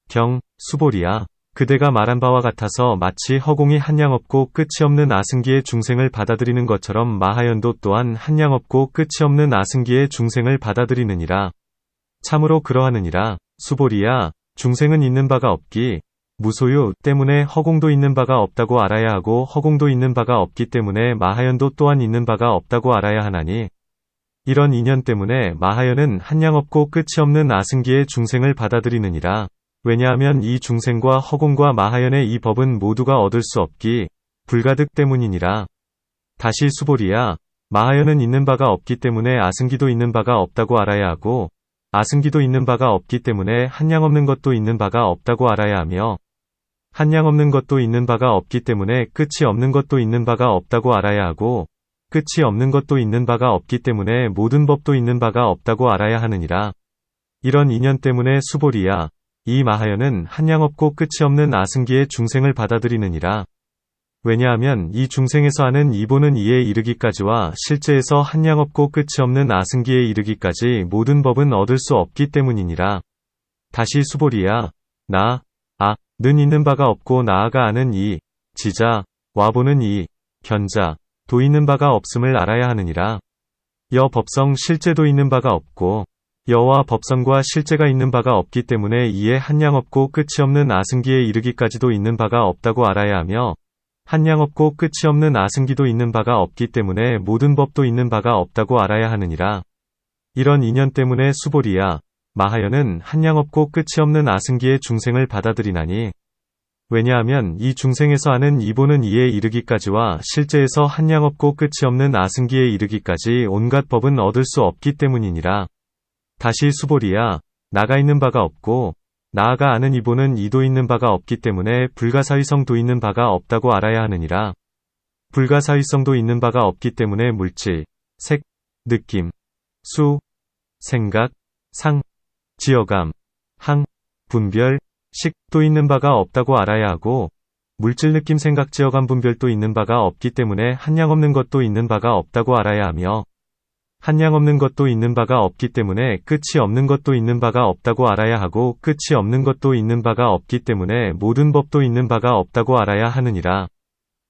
경, 수보리야, 그대가 말한 바와 같아서 마치 허공이 한량없고 끝이 없는 아승기의 중생을 받아들이는 것처럼 마하연도 또한 한량없고 끝이 없는 아승기의 중생을 받아들이느니라. 참으로 그러하느니라. 수보리야, 중생은 있는 바가 없기 무소유 때문에 허공도 있는 바가 없다고 알아야 하고 허공도 있는 바가 없기 때문에 마하연도 또한 있는 바가 없다고 알아야 하나니 이런 인연 때문에 마하연은 한량없고 끝이 없는 아승기의 중생을 받아들이느니라. 왜냐하면 이 중생과 허공과 마하연의 이 법은 모두가 얻을 수 없기 불가득 때문이니라. 다시 수보리야, 마하연은 있는 바가 없기 때문에 아승기도 있는 바가 없다고 알아야 하고 아승기도 있는 바가 없기 때문에 한량없는 것도 있는 바가 없다고 알아야 하며, 한량없는 것도 있는 바가 없기 때문에 끝이 없는 것도 있는 바가 없다고 알아야 하고, 끝이 없는 것도 있는 바가 없기 때문에 모든 법도 있는 바가 없다고 알아야 하느니라. 이런 인연 때문에 수보리야, 이 마하연은 한량없고 끝이 없는 아승기의 중생을 받아들이느니라. 왜냐하면 이 중생에서 하는 이보는 이에 이르기까지와 실제에서 한량없고 끝이 없는 아승기에 이르기까지 모든 법은 얻을 수 없기 때문이니라. 다시 수보리야, 는 있는 바가 없고 나아가 아는 이, 지자, 와보는 이, 견자, 도 있는 바가 없음을 알아야 하느니라. 여 법성 실제도 있는 바가 없고, 여와 법성과 실제가 있는 바가 없기 때문에 이에 한량없고 끝이 없는 아승기에 이르기까지도 있는 바가 없다고 알아야 하며, 한량없고 끝이 없는 아승기도 있는 바가 없기 때문에 모든 법도 있는 바가 없다고 알아야 하느니라. 이런 인연 때문에 수보리야, 마하연은 한량없고 끝이 없는 아승기의 중생을 받아들이나니, 왜냐하면 이 중생에서 하는 이보는 이에 이르기까지와 실제에서 한량없고 끝이 없는 아승기에 이르기까지 온갖 법은 얻을 수 없기 때문이니라. 다시 수보리야, 나가 있는 바가 없고, 나아가 아는 이보는 이도 있는 바가 없기 때문에 불가사의성도 있는 바가 없다고 알아야 하느니라. 불가사의성도 있는 바가 없기 때문에 물질, 색, 느낌, 수, 생각, 상, 지어감, 항, 분별, 식도 있는 바가 없다고 알아야 하고, 물질 느낌 생각 지어감 분별도 있는 바가 없기 때문에 한량없는 것도 있는 바가 없다고 알아야 하며, 한량없는 것도 있는 바가 없기 때문에 끝이 없는 것도 있는 바가 없다고 알아야 하고 끝이 없는 것도 있는 바가 없기 때문에 모든 법도 있는 바가 없다고 알아야 하느니라.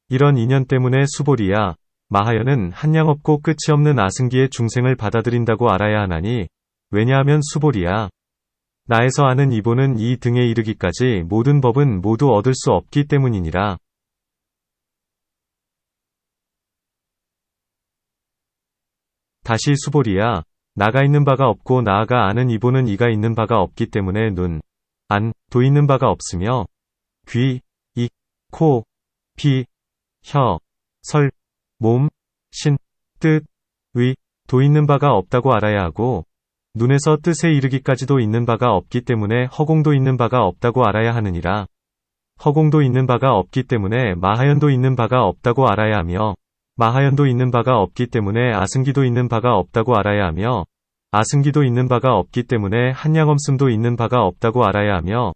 이런 인연 때문에 수보리야, 마하연은 한량없고 끝이 없는 아승기의 중생을 받아들인다고 알아야 하나니, 왜냐하면 수보리야, 나에서 아는 이보는 이 등에 이르기까지 모든 법은 모두 얻을 수 없기 때문이니라. 다시 수보리야, 나가 있는 바가 없고 나아가 아는 이보는 이가 있는 바가 없기 때문에 눈, 안, 도 있는 바가 없으며, 귀, 입, 코, 피, 혀, 설, 몸, 신, 뜻, 의, 도 있는 바가 없다고 알아야 하고, 눈에서 뜻에 이르기까지도 있는 바가 없기 때문에 허공도 있는 바가 없다고 알아야 하느니라. 허공도 있는 바가 없기 때문에 마하연도 있는 바가 없다고 알아야 하며, 마하연도 있는 바가 없기 때문에 아승기도 있는 바가 없다고 알아야 하며, 아승기도 있는 바가 없기 때문에 한량없음도 있는 바가 없다고 알아야 하며,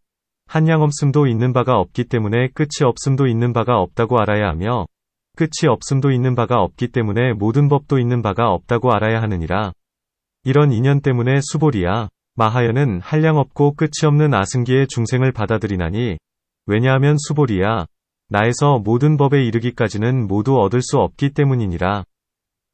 한량없음도 있는 바가 없기 때문에 끝이 없음도 있는 바가 없다고 알아야 하며, 끝이 없음도 있는 바가 없기 때문에 모든 법도 있는 바가 없다고 알아야 하느니라. 이런 인연 때문에 수보리야, 마하연은 한량없고 끝이 없는 아승기의 중생을 받아들이나니, 왜냐하면 수보리야, 나에서 모든 법에 이르기까지는 모두 얻을 수 없기 때문이니라.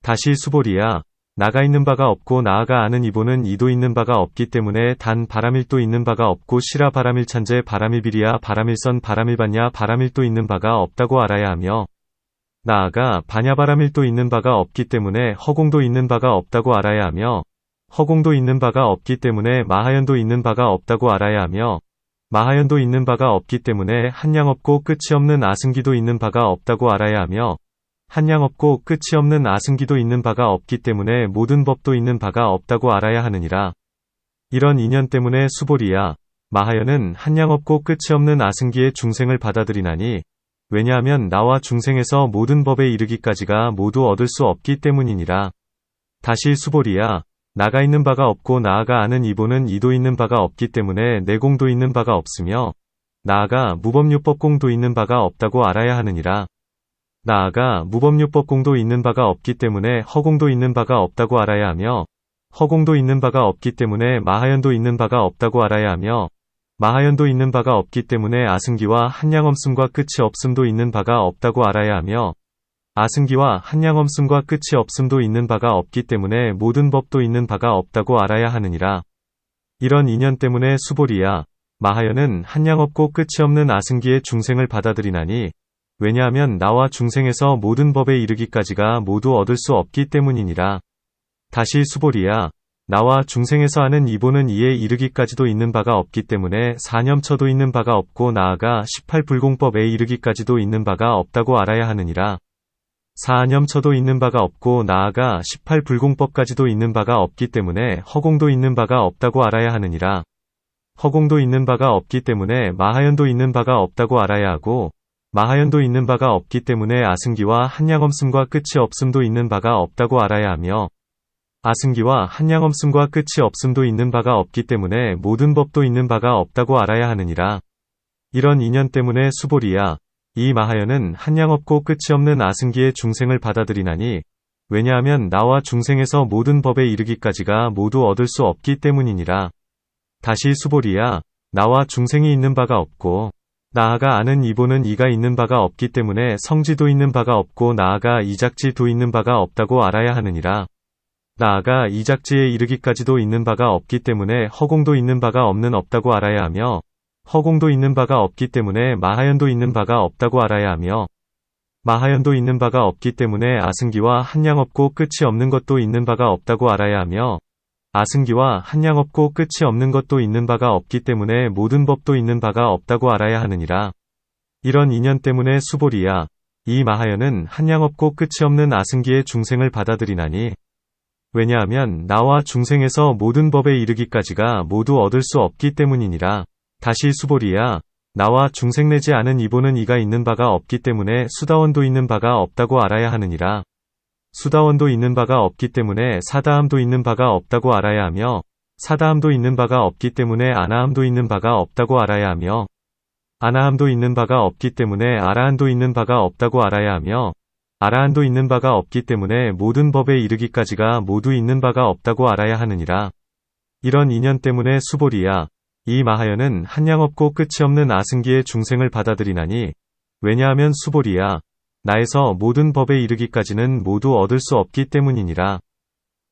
다시 수보리야, 나가 있는 바가 없고 나아가 아는 이보는 이도 있는 바가 없기 때문에 단 바람일도 있는 바가 없고 시라 바람일찬제 바람일비리야 바람일선 바람일반야 바람일도 있는 바가 없다고 알아야 하며, 나아가 반야 바람일도 있는 바가 없기 때문에 허공도 있는 바가 없다고 알아야 하며, 허공도 있는 바가 없기 때문에 마하연도 있는 바가 없다고 알아야 하며, 마하연도 있는 바가 없기 때문에 한량없고 끝이 없는 아승기도 있는 바가 없다고 알아야 하며, 한량없고 끝이 없는 아승기도 있는 바가 없기 때문에 모든 법도 있는 바가 없다고 알아야 하느니라. 이런 인연 때문에 수보리야, 마하연은 한량없고 끝이 없는 아승기의 중생을 받아들이나니, 왜냐하면 나와 중생에서 모든 법에 이르기까지가 모두 얻을 수 없기 때문이니라. 다시 수보리야, 나가 있는 바가 없고 나아가 아는 이보는 이도 있는 바가 없기 때문에 내공도 있는 바가 없으며, 나아가 무법유법공도 있는 바가 없다고 알아야 하느니라. 나아가 무법유법공도 있는 바가 없기 때문에 허공도 있는 바가 없다고 알아야 하며, 허공도 있는 바가 없기 때문에 마하연도 있는 바가 없다고 알아야 하며, 마하연도 있는 바가 없기 때문에 아승기와 한량없음과 끝이 없음도 있는 바가 없다고 알아야 하며, 아승기와 한량없음과 끝이 없음도 있는 바가 없기 때문에 모든 법도 있는 바가 없다고 알아야 하느니라. 이런 인연 때문에 수보리야, 마하연은 한량없고 끝이 없는 아승기의 중생을 받아들이나니, 왜냐하면 나와 중생에서 모든 법에 이르기까지가 모두 얻을 수 없기 때문이니라. 다시 수보리야, 나와 중생에서 하는 이보는 이에 이르기까지도 있는 바가 없기 때문에 사념처도 있는 바가 없고 나아가 18불공법에 이르기까지도 있는 바가 없다고 알아야 하느니라. 사념처도 있는 바가 없고 나아가 18불공법까지도 있는 바가 없기 때문에 허공도 있는 바가 없다고 알아야 하느니라. 허공도 있는 바가 없기 때문에 마하연도 있는 바가 없다고 알아야 하고, 마하연도 있는 바가 없기 때문에 아승기와 한량엄씀과 끝이 없음도 있는 바가 없다고 알아야 하며, 아승기와 한량엄씀과 끝이 없음도 있는 바가 없기 때문에 모든 법도 있는 바가 없다고 알아야 하느니라. 이런 인연 때문에 수보리야, 이 마하연은 한량없고 끝이 없는 아승기의 중생을 받아들이나니, 왜냐하면 나와 중생에서 모든 법에 이르기까지가 모두 얻을 수 없기 때문이니라. 다시 수보리야, 나와 중생이 있는 바가 없고, 나아가 아는 이보는 이가 있는 바가 없기 때문에 성지도 있는 바가 없고 나아가 이작지도 있는 바가 없다고 알아야 하느니라. 나아가 이작지에 이르기까지도 있는 바가 없기 때문에 허공도 있는 바가 없다고 알아야 하며, 허공도 있는 바가 없기 때문에 마하연도 있는 바가 없다고 알아야 하며, 마하연도 있는 바가 없기 때문에 아승기와 한량없고 끝이 없는 것도 있는 바가 없다고 알아야 하며, 아승기와 한량없고 끝이 없는 것도 있는 바가 없기 때문에 모든 법도 있는 바가 없다고 알아야 하느니라. 이런 인연 때문에 수보리야, 이 마하연은 한량없고 끝이 없는 아승기의 중생을 받아들이나니, 왜냐하면 나와 중생에서 모든 법에 이르기까지가 모두 얻을 수 없기 때문이니라. 다시 수보리야, 나와 중생 내지 않은 이보는 이가 있는 바가 없기 때문에 수다원도 있는 바가 없다고 알아야 하느니라. 수다원도 있는 바가 없기 때문에 사다함도 있는 바가 없다고 알아야 하며, 사다함도 있는 바가 없기 때문에 아나함도 있는 바가 없다고 알아야 하며, 아나함도 있는 바가 없기 때문에 아라한도 있는 바가 없다고 알아야 하며, 아라한도 있는 바가 없기 때문에 모든 법에 이르기까지가 모두 있는 바가 없다고 알아야 하느니라. 이런 인연 때문에 수보리야, 이 마하연은 한량없고 끝이 없는 아승기의 중생을 받아들이나니, 왜냐하면 수보리야, 나에서 모든 법에 이르기까지는 모두 얻을 수 없기 때문이니라.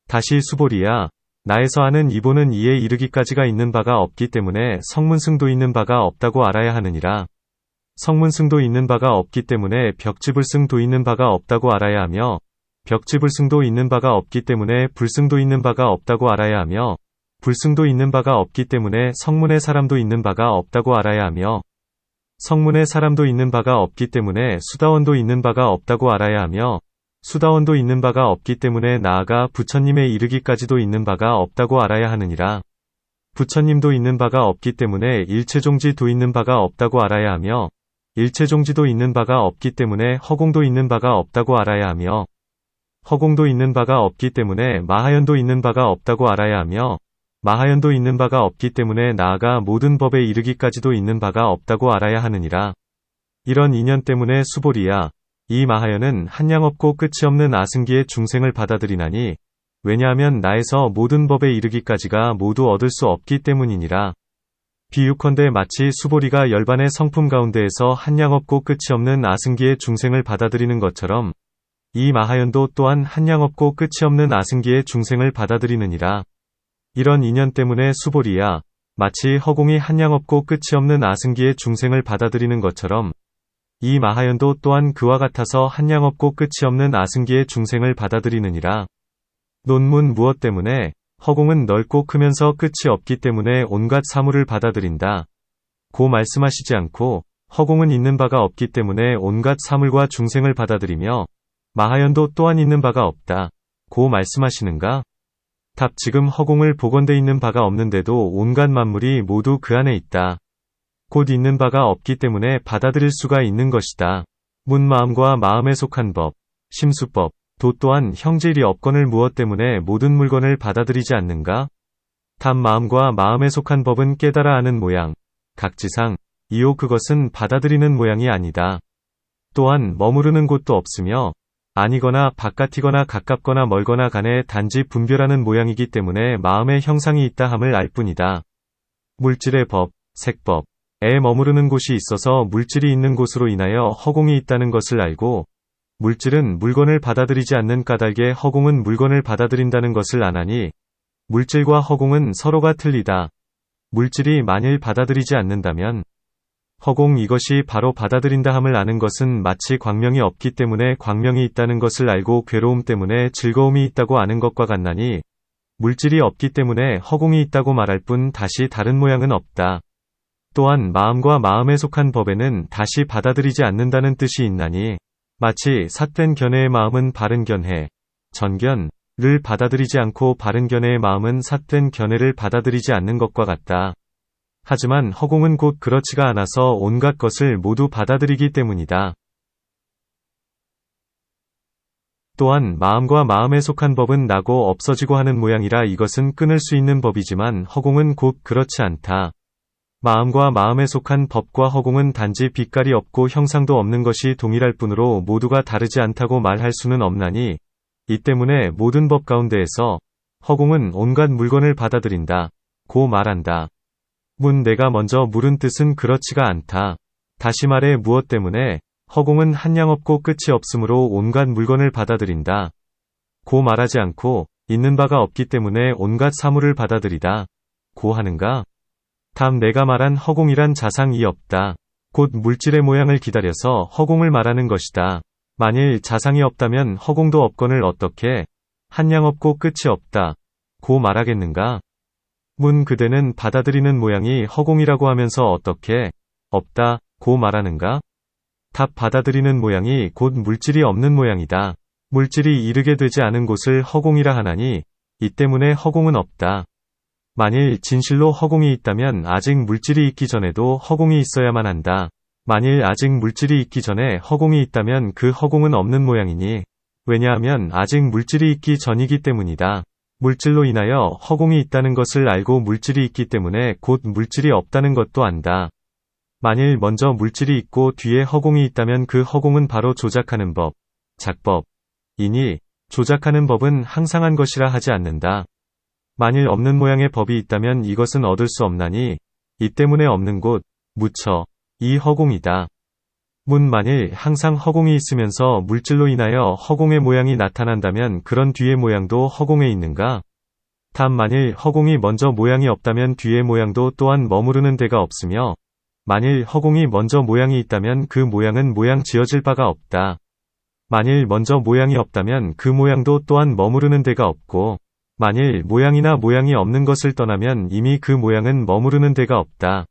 다시 수보리야, 나에서 아는 이보는 이에 이르기까지가 있는 바가 없기 때문에 성문승도 있는 바가 없다고 알아야 하느니라. 성문승도 있는 바가 없기 때문에 벽지불승도 있는 바가 없다고 알아야 하며, 벽지불승도 있는 바가 없기 때문에 불승도 있는 바가 없다고 알아야 하며, 불승도 있는 바가 없기 때문에 성문의 사람도 있는 바가 없다고 알아야 하며, 성문의 사람도 있는 바가 없기 때문에 수다원도 있는 바가 없다고 알아야 하며, 수다원도 있는 바가 없기 때문에 나아가 부처님에 이르기까지도 있는 바가 없다고 알아야 하느니라. 부처님도 있는 바가 없기 때문에 일체종지도 있는 바가 없다고 알아야 하며, 일체종지도 있는 바가 없기 때문에 허공도 있는 바가 없다고 알아야 하며, 허공도 있는 바가 없기 때문에 마하연도 있는 바가 없다고 알아야 하며, 마하연도 있는 바가 없기 때문에 나아가 모든 법에 이르기까지도 있는 바가 없다고 알아야 하느니라. 이런 인연 때문에 수보리야, 이 마하연은 한량없고 끝이 없는 아승기의 중생을 받아들이나니, 왜냐하면 나에서 모든 법에 이르기까지가 모두 얻을 수 없기 때문이니라. 비유컨대 마치 수보리가 열반의 성품 가운데에서 한량없고 끝이 없는 아승기의 중생을 받아들이는 것처럼, 이 마하연도 또한 한량없고 끝이 없는 아승기의 중생을 받아들이느니라. 이런 인연 때문에 수보리야, 마치 허공이 한량없고 끝이 없는 아승기의 중생을 받아들이는 것처럼, 이 마하연도 또한 그와 같아서 한량없고 끝이 없는 아승기의 중생을 받아들이느니라. 논문 무엇 때문에? 허공은 넓고 크면서 끝이 없기 때문에 온갖 사물을 받아들인다. 고 말씀하시지 않고, 허공은 있는 바가 없기 때문에 온갖 사물과 중생을 받아들이며, 마하연도 또한 있는 바가 없다. 고 말씀하시는가? 답 지금 허공을 보건대 있는 바가 없는데도 온갖 만물이 모두 그 안에 있다. 곧 있는 바가 없기 때문에 받아들일 수가 있는 것이다. 문 마음과 마음에 속한 법, 심수법, 도 또한 형제일이 없거늘 무엇 때문에 모든 물건을 받아들이지 않는가? 답 마음과 마음에 속한 법은 깨달아 아는 모양, 각지상, 이요 그것은 받아들이는 모양이 아니다. 또한 머무르는 곳도 없으며, 아니거나 바깥이거나 가깝거나 멀거나 간에 단지 분별하는 모양이기 때문에 마음의 형상이 있다 함을 알 뿐이다. 물질의 법, 색법에 머무르는 곳이 있어서 물질이 있는 곳으로 인하여 허공이 있다는 것을 알고, 물질은 물건을 받아들이지 않는 까닭에 허공은 물건을 받아들인다는 것을 아나니, 물질과 허공은 서로가 틀리다. 물질이 만일 받아들이지 않는다면, 허공 이것이 바로 받아들인다 함을 아는 것은 마치 광명이 없기 때문에 광명이 있다는 것을 알고 괴로움 때문에 즐거움이 있다고 아는 것과 같나니, 물질이 없기 때문에 허공이 있다고 말할 뿐 다시 다른 모양은 없다. 또한 마음과 마음에 속한 법에는 다시 받아들이지 않는다는 뜻이 있나니, 마치 삿된 견해의 마음은 바른 견해, 전견을 받아들이지 않고 바른 견해의 마음은 삿된 견해를 받아들이지 않는 것과 같다. 하지만 허공은 곧 그렇지가 않아서 온갖 것을 모두 받아들이기 때문이다. 또한 마음과 마음에 속한 법은 나고 없어지고 하는 모양이라 이것은 끊을 수 있는 법이지만 허공은 곧 그렇지 않다. 마음과 마음에 속한 법과 허공은 단지 빛깔이 없고 형상도 없는 것이 동일할 뿐으로 모두가 다르지 않다고 말할 수는 없나니 이 때문에 모든 법 가운데에서 허공은 온갖 물건을 받아들인다. 고 말한다. 내가 먼저 물은 뜻은 그렇지가 않다. 다시 말해 무엇 때문에 허공은 한량없고 끝이 없으므로 온갖 물건을 받아들인다. 고 말하지 않고 있는 바가 없기 때문에 온갖 사물을 받아들이다. 고 하는가? 다음 내가 말한 허공이란 자상이 없다. 곧 물질의 모양을 기다려서 허공을 말하는 것이다. 만일 자상이 없다면 허공도 없거늘 어떻게 한량없고 끝이 없다. 고 말하겠는가? 그대는 받아들이는 모양이 허공이라고 하면서 어떻게 없다. 고 말하는가? 답 받아들이는 모양이 곧 물질이 없는 모양이다. 물질이 이르게 되지 않은 곳을 허공이라 하나니 이 때문에 허공은 없다. 만일 진실로 허공이 있다면 아직 물질이 있기 전에도 허공이 있어야만 한다. 만일 아직 물질이 있기 전에 허공이 있다면 그 허공은 없는 모양이니 왜냐하면 아직 물질이 있기 전이기 때문이다. 물질로 인하여 허공이 있다는 것을 알고 물질이 있기 때문에 곧 물질이 없다는 것도 안다. 만일 먼저 물질이 있고 뒤에 허공이 있다면 그 허공은 바로 조작하는 법, 작법이니 조작하는 법은 항상한 것이라 하지 않는다. 만일 없는 모양의 법이 있다면 이것은 얻을 수 없나니 이 때문에 없는 곳, 무처, 이 허공이다. 만일 항상 허공이 있으면서 물질로 인하여 허공의 모양이 나타난다면 그런 뒤의 모양도 허공에 있는가? 다만 만일 허공이 먼저 모양이 없다면 뒤의 모양도 또한 머무르는 데가 없으며 만일 허공이 먼저 모양이 있다면 그 모양은 모양 지어질 바가 없다. 만일 먼저 모양이 없다면 그 모양도 또한 머무르는 데가 없고 만일 모양이나 모양이 없는 것을 떠나면 이미 그 모양은 머무르는 데가 없다.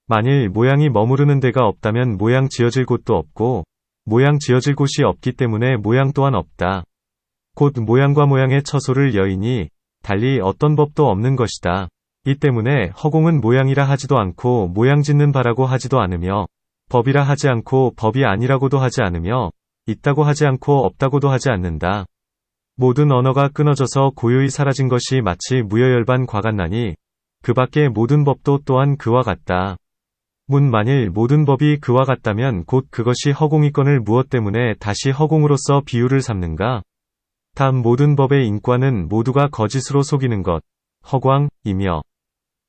만일 모양이 머무르는 데가 없다면 모양 지어질 곳도 없고 모양 지어질 곳이 없기 때문에 모양 또한 없다. 곧 모양과 모양의 처소를 여이니 달리 어떤 법도 없는 것이다. 이 때문에 허공은 모양이라 하지도 않고 모양 짓는 바라고 하지도 않으며 법이라 하지 않고 법이 아니라고도 하지 않으며 있다고 하지 않고 없다고도 하지 않는다. 모든 언어가 끊어져서 고요히 사라진 것이 마치 무여열반과 같나니 그 밖의 모든 법도 또한 그와 같다. 만일 모든 법이 그와 같다면 곧 그것이 허공이건을 무엇 때문에 다시 허공으로서 비유를 삼는가? 다음 모든 법의 인과는 모두가 거짓으로 속이는 것, 허광이며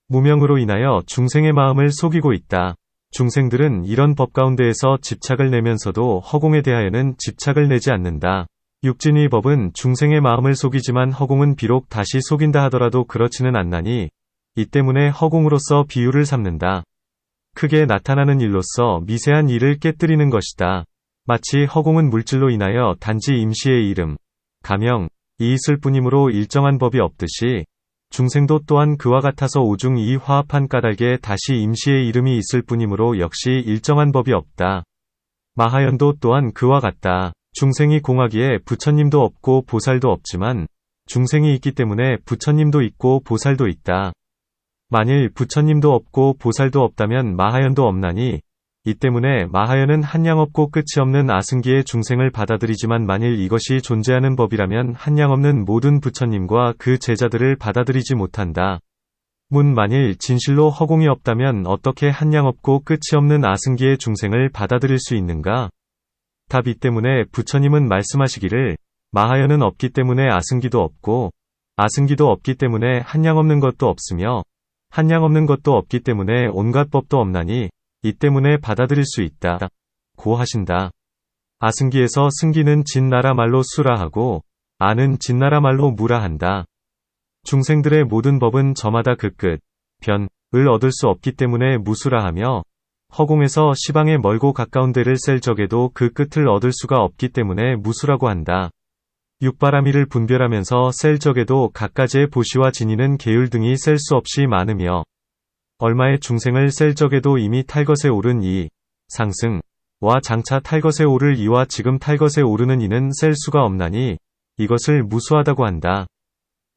무명으로 인하여 중생의 마음을 속이고 있다. 중생들은 이런 법 가운데에서 집착을 내면서도 허공에 대하여는 집착을 내지 않는다. 육진의 법은 중생의 마음을 속이지만 허공은 비록 다시 속인다 하더라도 그렇지는 않나니 이 때문에 허공으로서 비유를 삼는다. 크게 나타나는 일로서 미세한 일을 깨뜨리는 것이다. 마치 허공은 물질로 인하여 단지 임시의 이름, 가명이 있을 뿐이므로 일정한 법이 없듯이 중생도 또한 그와 같아서 오중 이 화합한 까닭에 다시 임시의 이름이 있을 뿐이므로 역시 일정한 법이 없다. 마하연도 또한 그와 같다. 중생이 공하기에 부처님도 없고 보살도 없지만 중생이 있기 때문에 부처님도 있고 보살도 있다. 만일 부처님도 없고 보살도 없다면 마하연도 없나니 이 때문에 마하연은 한량없고 끝이 없는 아승기의 중생을 받아들이지만 만일 이것이 존재하는 법이라면 한량없는 모든 부처님과 그 제자들을 받아들이지 못한다. 만일 진실로 허공이 없다면 어떻게 한량없고 끝이 없는 아승기의 중생을 받아들일 수 있는가? 답 이 때문에 부처님은 말씀하시기를 마하연은 없기 때문에 아승기도 없고 아승기도 없기 때문에 한량없는 것도 없으며 한량없는 것도 없기 때문에 온갖 법도 없나니 이 때문에 받아들일 수 있다. 고 하신다. 아승기에서 승기는 진나라 말로 수라 하고 아는 진나라 말로 무라 한다. 중생들의 모든 법은 저마다 그 끝, 변을 얻을 수 없기 때문에 무수라 하며 허공에서 시방에 멀고 가까운 데를 셀 적에도 그 끝을 얻을 수가 없기 때문에 무수라고 한다. 육바라미를 분별하면서 셀 적에도 갖가지의 보시와 진이는 계율 등이 셀 수 없이 많으며 얼마의 중생을 셀 적에도 이미 탈것에 오른 이 상승 와 장차 탈 것에 오를 이와 지금 탈 것에 오르는 이는 셀 수가 없나니 이것을 무수하다고 한다.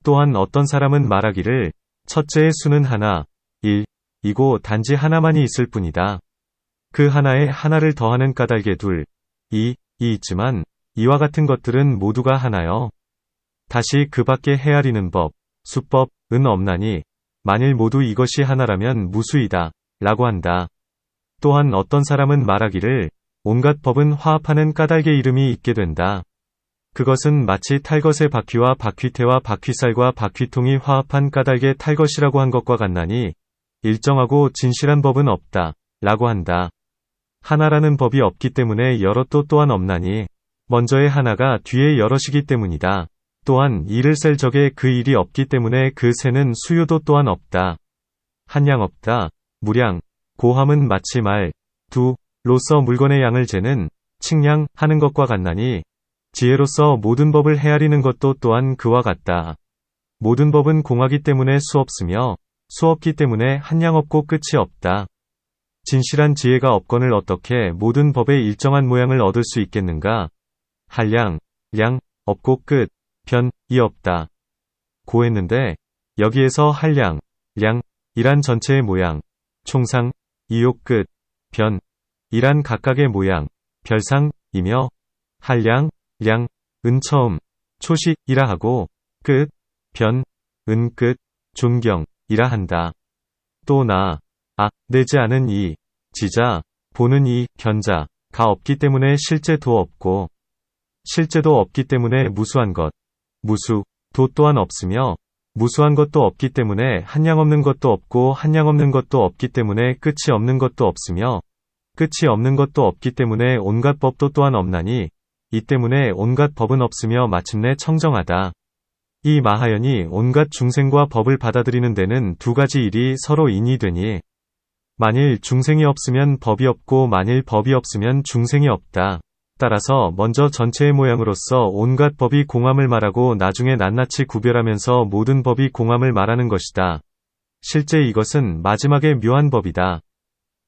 또한 어떤 사람은 말하기를 첫째의 수는 하나, 1, 이고 단지 하나만이 있을 뿐이다. 그 하나에 하나를 더하는 까닭에 둘, 2, 이 있지만 이와 같은 것들은 모두가 하나여. 다시 그 밖에 헤아리는 법, 수법은 없나니 만일 모두 이것이 하나라면 무수이다 라고 한다. 또한 어떤 사람은 말하기를 온갖 법은 화합하는 까닭의 이름이 있게 된다. 그것은 마치 탈 것의 바퀴와 바퀴테와 바퀴살과 바퀴통이 화합한 까닭의 탈 것이라고 한 것과 같나니 일정하고 진실한 법은 없다 라고 한다. 하나라는 법이 없기 때문에 여럿도 또한 없나니 먼저의 하나가 뒤에 여럿이기 때문이다. 또한 일을 셀 적에 그 일이 없기 때문에 그 세는 수요도 또한 없다. 한량 없다. 무량, 고함은 마치 말, 두로서 물건의 양을 재는 칭량하는 것과 같나니 지혜로서 모든 법을 헤아리는 것도 또한 그와 같다. 모든 법은 공하기 때문에 수 없으며 수 없기 때문에 한량 없고 끝이 없다. 진실한 지혜가 없건을 어떻게 모든 법의 일정한 모양을 얻을 수 있겠는가? 한량, 량, 없고 끝, 변이 없다. 고했는데 여기에서 한량, 량, 이란 전체의 모양, 총상, 이요 끝, 변, 이란 각각의 모양, 별상이며 한량, 량, 은 처음, 초시이라 하고 끝, 변, 은 끝, 존경이라 한다. 또 내지 않은 이, 지자, 보는 이, 견자가 없기 때문에 실제도 없고 실제도 없기 때문에 무수한 것, 무수도 또한 없으며 무수한 것도 없기 때문에 한량 없는 것도 없고 한량 없는 것도 없기 때문에 끝이 없는 것도 없으며 끝이 없는 것도 없기 때문에 온갖 법도 또한 없나니 이 때문에 온갖 법은 없으며 마침내 청정하다. 이 마하연이 온갖 중생과 법을 받아들이는 데는 두 가지 일이 서로 인이 되니 만일 중생이 없으면 법이 없고 만일 법이 없으면 중생이 없다. 따라서 먼저 전체의 모양으로서 온갖 법이 공함을 말하고 나중에 낱낱이 구별하면서 모든 법이 공함을 말하는 것이다. 실제 이것은 마지막에 묘한 법이다.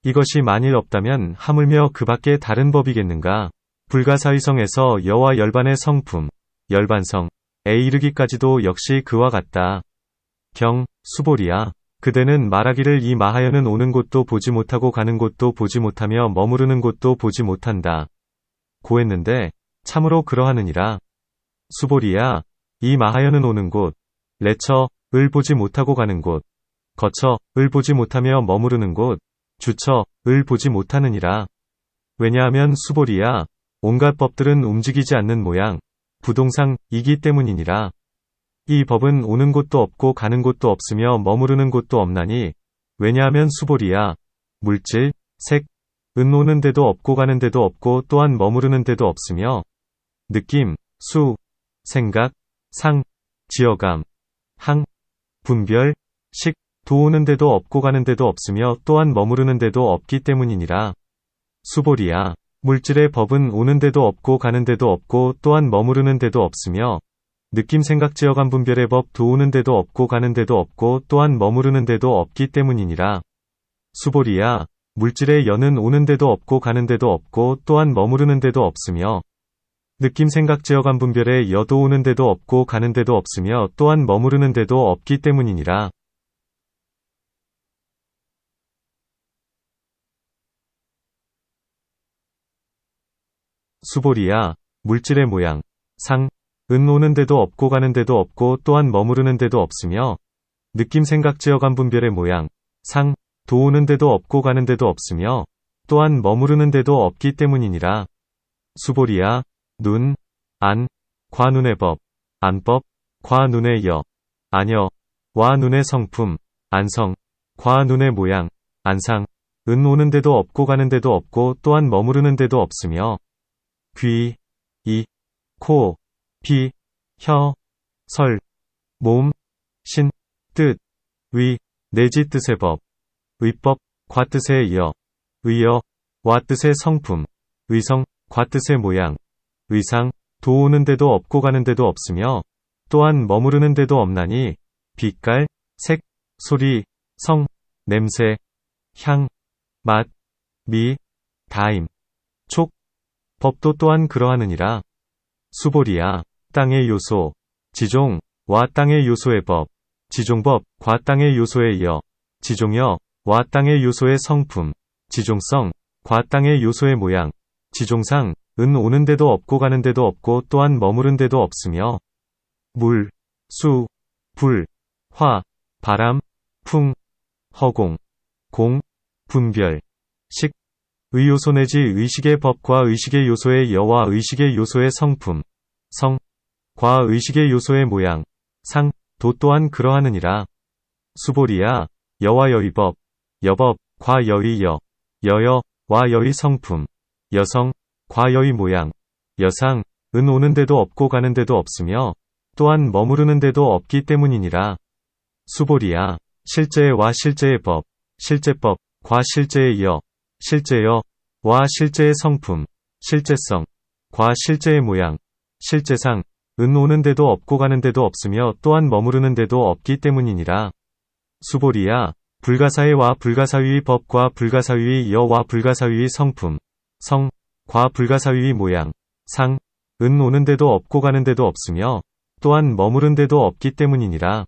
이것이 만일 없다면 하물며 그 밖에 다른 법이겠는가? 불가사의성에서 여와 열반의 성품, 열반성에 이르기까지도 역시 그와 같다. 수보리야. 그대는 말하기를 이 마하연은 오는 곳도 보지 못하고 가는 곳도 보지 못하며 머무르는 곳도 보지 못한다. 고했는데 참으로 그러하느니라. 수보리야. 이 마하연은 오는 곳, 레처을 보지 못하고 가는 곳, 거처을 보지 못하며 머무르는 곳, 주처을 보지 못하느니라. 왜냐하면 수보리야. 온갖 법들은 움직이지 않는 모양, 부동상이기 때문이니라. 이 법은 오는 곳도 없고 가는 곳도 없으며 머무르는 곳도 없나니 왜냐하면 수보리야. 물질, 색, 은 오는 데도 없고 가는 데도 없고 또한 머무르는 데도 없으며 느낌, 수, 생각, 상, 지어감, 항, 분별, 식, 도 오는 데도 없고 가는 데도 없으며 또한 머무르는 데도 없기 때문이니라. 수보리야. 물질의 법은 오는 데도 없고 가는 데도 없고 또한 머무르는 데도 없으며 느낌 생각 지어감 분별의 법 도 오는 데도 없고 가는 데도 없고 또한 머무르는 데도 없기 때문이니라. 수보리야. 물질의 여는 오는 데도 없고 가는 데도 없고 또한 머무르는 데도 없으며 느낌 생각 지어감 분별의 여도 오는 데도 없고 가는 데도 없으며 또한 머무르는 데도 없기 때문이니라. 수보리야. 물질의 모양, 상, 은 오는 데도 없고 가는 데도 없고 또한 머무르는 데도 없으며 느낌 생각 지어감 분별의 모양, 상, 도 오는 데도 없고 가는 데도 없으며 또한 머무르는 데도 없기 때문이니라. 수보리야. 눈, 안, 과 눈의 법, 안법, 과 눈의 여, 안여, 와 눈의 성품, 안성, 과 눈의 모양, 안상, 은 오는 데도 없고 가는 데도 없고 또한 머무르는 데도 없으며 귀, 이, 코, 피, 혀, 설, 몸, 신, 뜻, 위, 내지 뜻의 법, 의법, 과 뜻의 여, 의여, 와 뜻의 성품, 의성, 과 뜻의 모양, 의상, 도 오는 데도 없고 가는 데도 없으며 또한 머무르는 데도 없나니 빛깔, 색, 소리, 성, 냄새, 향, 맛, 미, 다임, 법도 또한 그러하느니라. 수보리야. 땅의 요소. 지종. 와 땅의 요소의 법. 지종법. 과 땅의 요소에 이어. 지종여. 와 땅의 요소의 성품. 지종성. 과 땅의 요소의 모양. 지종상. 은 오는 데도 없고 가는 데도 없고 또한 머무른 데도 없으며. 물. 수. 불. 화. 바람. 풍. 허공. 공. 분별. 식. 의요소 내지 의식의 법과 의식의 요소의 여와 의식의 요소의 성품. 성. 과 의식의 요소의 모양. 상. 도 또한 그러하느니라. 수보리야. 여와 여의 법. 여법. 과 여의 여. 여여. 와 여의 성품. 여성. 과 여의 모양. 여상. 은 오는 데도 없고 가는 데도 없으며 또한 머무르는 데도 없기 때문이니라. 수보리야. 실제의 와 실제의 법. 실제법. 과 실제의 여. 실제여. 와 실제의 성품. 실제성. 과 실제의 모양. 실제상. 은 오는 데도 없고 가는 데도 없으며 또한 머무르는 데도 없기 때문이니라. 수보리야. 불가사의 와 불가사위의 법과 불가사위의 여와 불가사위의 성품. 성. 과 불가사위의 모양. 상. 은 오는 데도 없고 가는 데도 없으며 또한 머무른 데도 없기 때문이니라.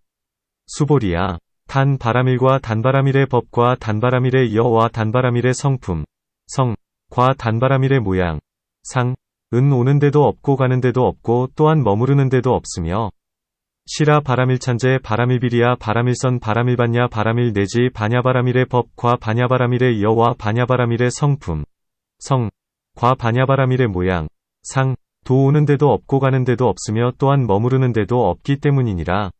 수보리야. 단 바람일과 단바람일의 법과 단바람일의 여와 단바람일의 성품. 성. 과 단바람일의 모양. 상. 은 오는 데도 없고 가는 데도 없고 또한 머무르는 데도 없으며. 시라 바람일찬제 바람일비리야 바람일선 바람일반야 바람일 내지 반야바람일의 법과 반야바람일의 여와 반야바람일의 성품. 성. 과 반야바람일의 모양. 상. 도 오는 데도 없고 가는 데도 없으며 또한 머무르는 데도 없기 때문이니라.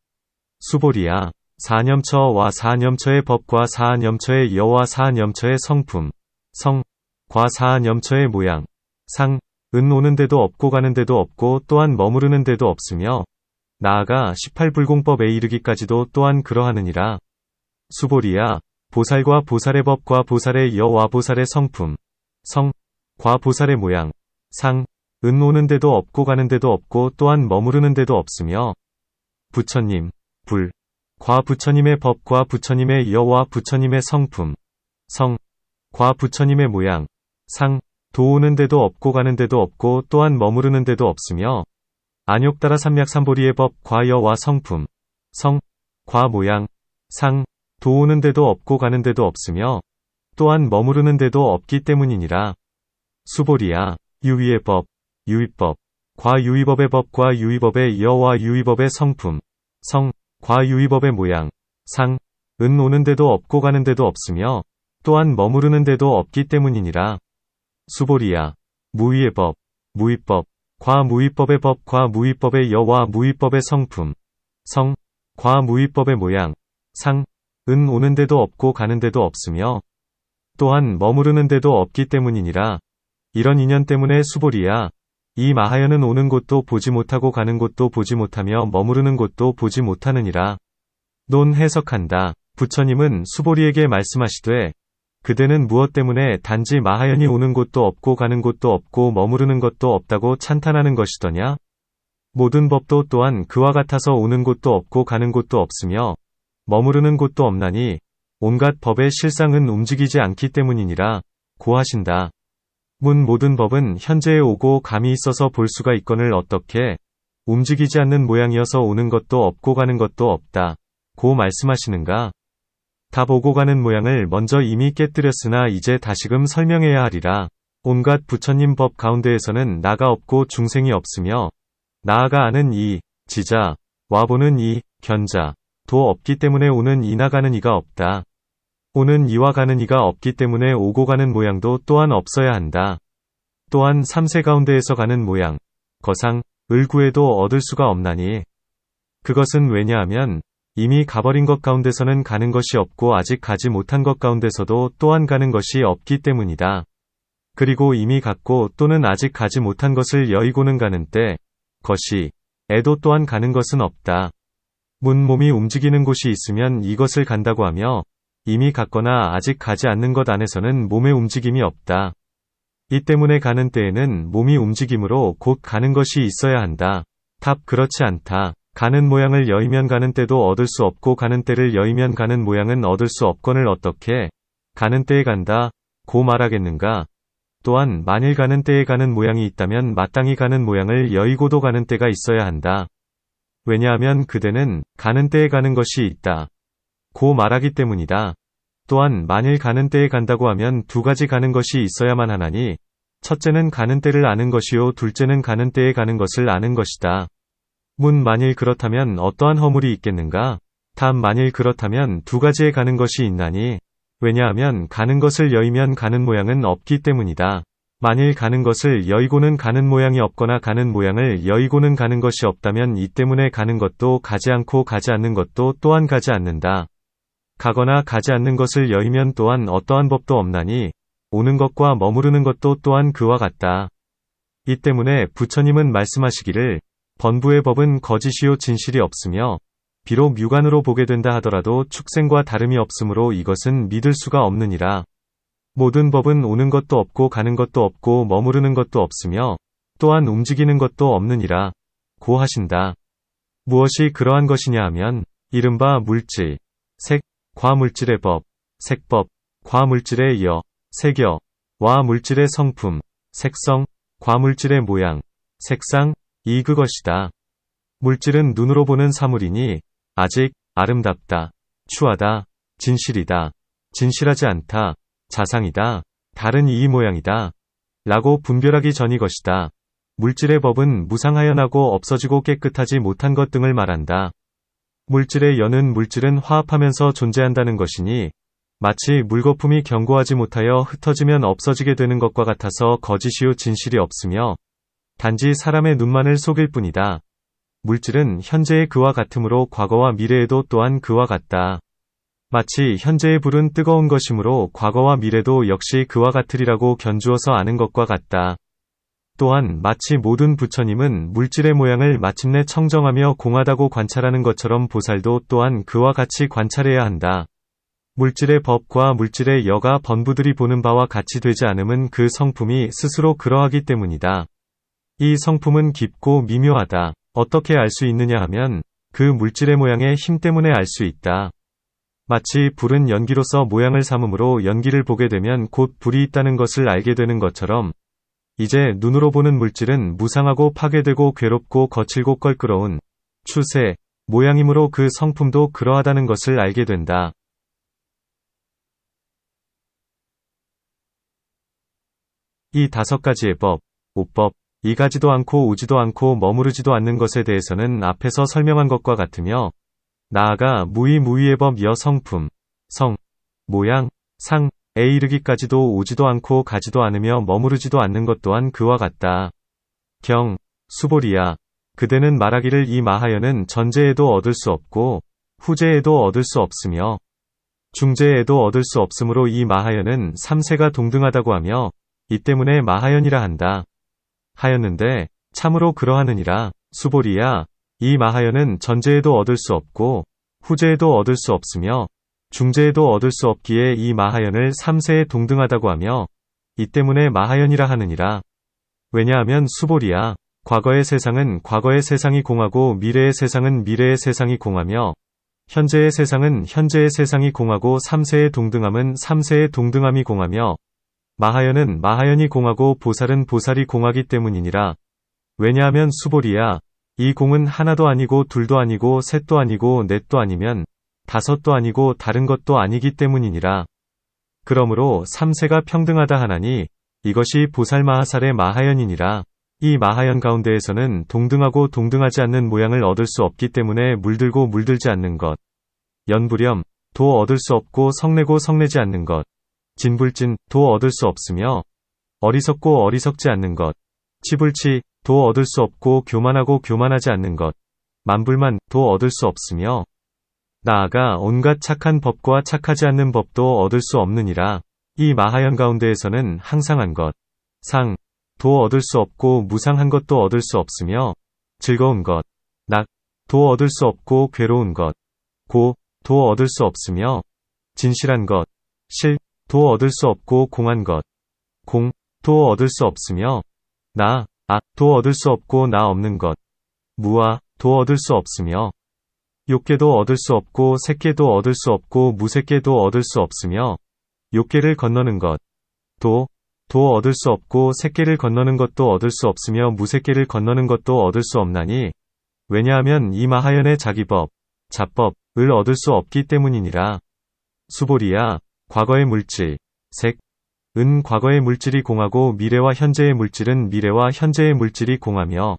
수보리야. 사념처와 사념처의 법과 사념처의 여와 사념처의 성품. 성. 과 사념처의 모양. 상. 은 오는 데도 없고 가는 데도 없고 또한 머무르는 데도 없으며 나아가 18불공법에 이르기까지도 또한 그러하느니라. 수보리야. 보살과 보살의 법과 보살의 여와 보살의 성품. 성. 과 보살의 모양. 상. 은 오는 데도 없고 가는 데도 없고 또한 머무르는 데도 없으며. 부처님. 불. 과 부처님의 법과 부처님의 여와 부처님의 성품. 성. 과 부처님의 모양. 상. 도 오는 데도 없고 가는 데도 없고 또한 머무르는 데도 없으며. 안욕따라 삼약삼보리의 법 과 여와 성품. 성. 과 모양. 상. 도 오는 데도 없고 가는 데도 없으며 또한 머무르는 데도 없기 때문이니라. 수보리야. 유의의 법. 유의법. 과 유의법의 법과 유의법의 여와 유의법의 성품. 성. 과 유의법의 모양. 상. 은 오는 데도 없고 가는 데도 없으며 또한 머무르는 데도 없기 때문이니라. 수보리야. 무의의 법. 무의법. 과 무의법의 법과 무의법의 여와 무의법의 성품. 성. 과 무의법의 모양. 상. 은 오는 데도 없고 가는 데도 없으며 또한 머무르는 데도 없기 때문이니라. 이런 인연 때문에 수보리야. 이 마하연은 오는 곳도 보지 못하고 가는 곳도 보지 못하며 머무르는 곳도 보지 못하느니라. 논 해석한다. 부처님은 수보리에게 말씀하시되 그대는 무엇 때문에 단지 마하연이 오는 곳도 없고 가는 곳도 없고 머무르는 것도 없다고 찬탄하는 것이더냐? 모든 법도 또한 그와 같아서 오는 곳도 없고 가는 곳도 없으며 머무르는 곳도 없나니 온갖 법의 실상은 움직이지 않기 때문이니라. 고하신다. 문 모든 법은 현재에 오고 감이 있어서 볼 수가 있거늘 어떻게 움직이지 않는 모양이어서 오는 것도 없고 가는 것도 없다. 고 말씀하시는가? 답 오고 가는 모양을 먼저 이미 깨뜨렸으나 이제 다시금 설명해야 하리라. 온갖 부처님 법 가운데에서는 나가 없고 중생이 없으며 나아가 아는 이 지자 와보는 이 견자 도 없기 때문에 오는 이나 가는 이가 없다. 오는 이와 가는 이가 없기 때문에 오고 가는 모양도 또한 없어야 한다. 또한 삼세 가운데에서 가는 모양, 거상, 을 구해도 얻을 수가 없나니. 그것은 왜냐하면 이미 가버린 것 가운데서는 가는 것이 없고 아직 가지 못한 것 가운데서도 또한 가는 것이 없기 때문이다. 그리고 이미 갔고 또는 아직 가지 못한 것을 여의고는 가는 때, 것이, 에도 또한 가는 것은 없다. 문 몸이 움직이는 곳이 있으면 이것을 간다고 하며, 이미 갔거나 아직 가지 않는 것 안에서는 몸의 움직임이 없다. 이 때문에 가는 때에는 몸이 움직임으로 곧 가는 것이 있어야 한다. 답 그렇지 않다. 가는 모양을 여의면 가는 때도 얻을 수 없고 가는 때를 여의면 가는 모양은 얻을 수 없거늘 어떻게 가는 때에 간다 고 말하겠는가. 또한 만일 가는 때에 가는 모양이 있다면 마땅히 가는 모양을 여의고도 가는 때가 있어야 한다. 왜냐하면 그대는 가는 때에 가는 것이 있다. 고 말하기 때문이다. 또한 만일 가는 때에 간다고 하면 두 가지 가는 것이 있어야만 하나니 첫째는 가는 때를 아는 것이요 둘째는 가는 때에 가는 것을 아는 것이다. 문 만일 그렇다면 어떠한 허물이 있겠는가? 단 만일 그렇다면 두 가지에 가는 것이 있나니 왜냐하면 가는 것을 여의면 가는 모양은 없기 때문이다. 만일 가는 것을 여의고는 가는 모양이 없거나 가는 모양을 여의고는 가는 것이 없다면 이 때문에 가는 것도 가지 않고 가지 않는 것도 또한 가지 않는다. 가거나 가지 않는 것을 여의면 또한 어떠한 법도 없나니 오는 것과 머무르는 것도 또한 그와 같다. 이 때문에 부처님은 말씀하시기를 번부의 법은 거짓이요 진실이 없으며 비록 육안으로 보게 된다 하더라도 축생과 다름이 없으므로 이것은 믿을 수가 없느니라. 모든 법은 오는 것도 없고 가는 것도 없고 머무르는 것도 없으며 또한 움직이는 것도 없느니라. 고 하신다. 무엇이 그러한 것이냐 하면 이른바 물질, 색, 과물질의 법, 색법, 과물질의 여, 색여, 와 물질의 성품, 색성, 과물질의 모양, 색상, 이 그것이다. 물질은 눈으로 보는 사물이니 아직 아름답다, 추하다, 진실이다, 진실하지 않다, 자상이다, 다른 이 모양이다 라고 분별하기 전이 것이다. 물질의 법은 무상하연하고 없어지고 깨끗하지 못한 것 등을 말한다. 물질의 여는 물질은 화합하면서 존재한다는 것이니 마치 물거품이 견고하지 못하여 흩어지면 없어지게 되는 것과 같아서 거짓이요 진실이 없으며 단지 사람의 눈만을 속일 뿐이다. 물질은 현재의 그와 같으므로 과거와 미래에도 또한 그와 같다. 마치 현재의 불은 뜨거운 것이므로 과거와 미래도 역시 그와 같으리라고 견주어서 아는 것과 같다. 또한 마치 모든 부처님은 물질의 모양을 마침내 청정하며 공하다고 관찰하는 것처럼 보살도 또한 그와 같이 관찰해야 한다. 물질의 법과 물질의 여가 번부들이 보는 바와 같이 되지 않음은 그 성품이 스스로 그러하기 때문이다. 이 성품은 깊고 미묘하다. 어떻게 알 수 있느냐 하면 그 물질의 모양의 힘 때문에 알 수 있다. 마치 불은 연기로서 모양을 삼음으로 연기를 보게 되면 곧 불이 있다는 것을 알게 되는 것처럼 이제 눈으로 보는 물질은 무상하고 파괴되고 괴롭고 거칠고 껄끄러운 추세, 모양이므로 그 성품도 그러하다는 것을 알게 된다. 이 다섯 가지의 법, 오법, 이가지도 않고 오지도 않고 머무르지도 않는 것에 대해서는 앞에서 설명한 것과 같으며 나아가 무의무의의 법 여성품, 성, 모양, 상에 이르기까지도 오지도 않고 가지도 않으며 머무르지도 않는 것 또한 그와 같다. 경, 수보리야. 그대는 말하기를 이 마하연은 전제에도 얻을 수 없고 후제에도 얻을 수 없으며 중제에도 얻을 수 없으므로 이 마하연은 삼세가 동등하다고 하며 이 때문에 마하연이라 한다. 하였는데 참으로 그러하느니라. 수보리야. 이 마하연은 전제에도 얻을 수 없고 후제에도 얻을 수 없으며 중제에도 얻을 수 없기에 이 마하연을 삼세에 동등하다고 하며 이 때문에 마하연이라 하느니라. 왜냐하면 수보리야. 과거의 세상은 과거의 세상이 공하고 미래의 세상은 미래의 세상이 공하며 현재의 세상은 현재의 세상이 공하고 삼세의 동등함은 삼세의 동등함이 공하며 마하연은 마하연이 공하고 보살은 보살이 공하기 때문이니라. 왜냐하면 수보리야. 이 공은 하나도 아니고 둘도 아니고 셋도 아니고 넷도 아니면 다섯도 아니고 다른 것도 아니기 때문이니라. 그러므로 삼세가 평등하다 하나니 이것이 보살마하살의 마하연이니라. 이 마하연 가운데에서는 동등하고 동등하지 않는 모양을 얻을 수 없기 때문에 물들고 물들지 않는 것. 연불염, 도 얻을 수 없고 성내고 성내지 않는 것. 진불진, 도 얻을 수 없으며 어리석고 어리석지 않는 것. 치불치, 도 얻을 수 없고 교만하고 교만하지 않는 것. 만불만, 도 얻을 수 없으며 나아가 온갖 착한 법과 착하지 않는 법도 얻을 수 없느니라. 이 마하연 가운데에서는 항상한 것, 상, 도 얻을 수 없고 무상한 것도 얻을 수 없으며 즐거운 것, 낙, 도 얻을 수 없고 괴로운 것, 고, 도 얻을 수 없으며 진실한 것, 실, 도 얻을 수 없고 공한 것, 공, 도 얻을 수 없으며 나, 도 얻을 수 없고 나 없는 것, 무아, 도 얻을 수 없으며 욕계도 얻을 수 없고 색계도 얻을 수 없고 무색계도 얻을 수 없으며 욕계를 건너는 것, 도, 도 얻을 수 없고 새끼를 건너는 것도 얻을 수 없으며 무새끼를 건너는 것도 얻을 수 없나니 왜냐하면 이 마하연의 자기법, 자법을 얻을 수 없기 때문이니라. 수보리야, 과거의 물질, 색, 은 과거의 물질이 공하고 미래와 현재의 물질은 미래와 현재의 물질이 공하며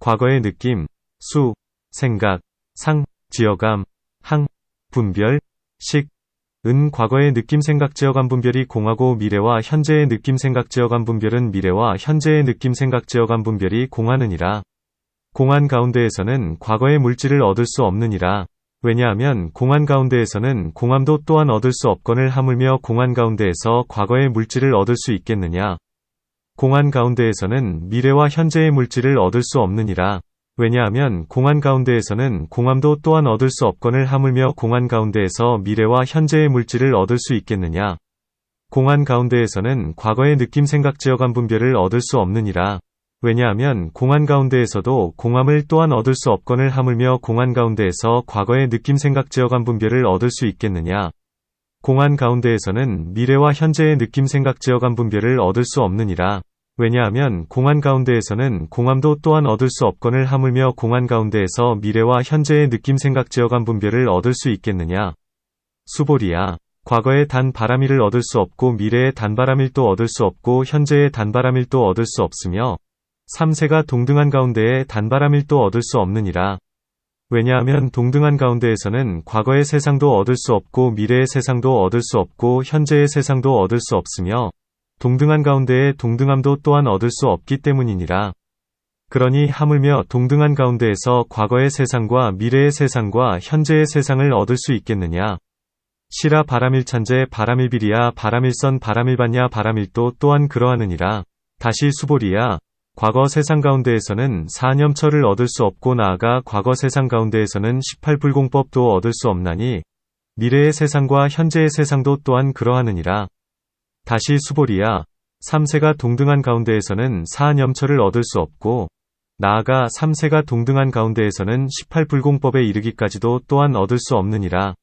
과거의 느낌, 수, 생각, 상, 지어감, 항, 분별, 식, 은 과거의 느낌 생각 지어감 분별이 공하고 미래와 현재의 느낌 생각 지어감 분별은 미래와 현재의 느낌 생각 지어감 분별이 공하느니라. 공한 가운데에서는 과거의 물질을 얻을 수 없느니라. 왜냐하면 공한 가운데에서는 공함도 또한 얻을 수 없거늘 하물며 공한 가운데에서 과거의 물질을 얻을 수 있겠느냐. 공한 가운데에서는 미래와 현재의 물질을 얻을 수 없느니라. 왜냐하면 공한 가운데에서는 공함도 또한 얻을 수 없거늘 하물며 공한 가운데에서 미래와 현재의 물질을 얻을 수 있겠느냐. 공한 가운데에서는 과거의 느낌 생각 지어감 분별을 얻을 수 없느니라. 왜냐하면 공한 가운데에서도 공함을 또한 얻을 수 없거늘 하물며 공한 가운데에서 과거의 느낌 생각 지어감 분별을 얻을 수 있겠느냐. 공한 가운데에서는 미래와 현재의 느낌 생각 지어감 분별을 얻을 수 없느니라. 왜냐하면 공한 가운데에서는 공함도 또한 얻을 수 없거늘 하물며 공한 가운데에서 미래와 현재의 느낌 생각 지어감 분별을 얻을 수 있겠느냐. 수보리야, 과거의 단 바람일을 얻을 수 없고 미래의 단 바람일도 얻을 수 없고 현재의 단 바람일도 얻을 수 없으며 삼세가 동등한 가운데에 단바람일도 얻을 수 없느니라. 왜냐하면 동등한 가운데에서는 과거의 세상도 얻을 수 없고 미래의 세상도 얻을 수 없고 현재의 세상도 얻을 수 없으며 동등한 가운데에 동등함도 또한 얻을 수 없기 때문이니라. 그러니 하물며 동등한 가운데에서 과거의 세상과 미래의 세상과 현재의 세상을 얻을 수 있겠느냐. 시라 바람일찬제 바람일비리야 바람일선 바람일반야 바람일도 또한 그러하느니라. 다시 수보리야, 과거 세상 가운데에서는 사념처를 얻을 수 없고 나아가 과거 세상 가운데에서는 18불공법도 얻을 수 없나니 미래의 세상과 현재의 세상도 또한 그러하느니라. 다시 수보리야, 삼세가 동등한 가운데에서는 사념처를 얻을 수 없고 나아가 삼세가 동등한 가운데에서는 18불공법에 이르기까지도 또한 얻을 수 없느니라.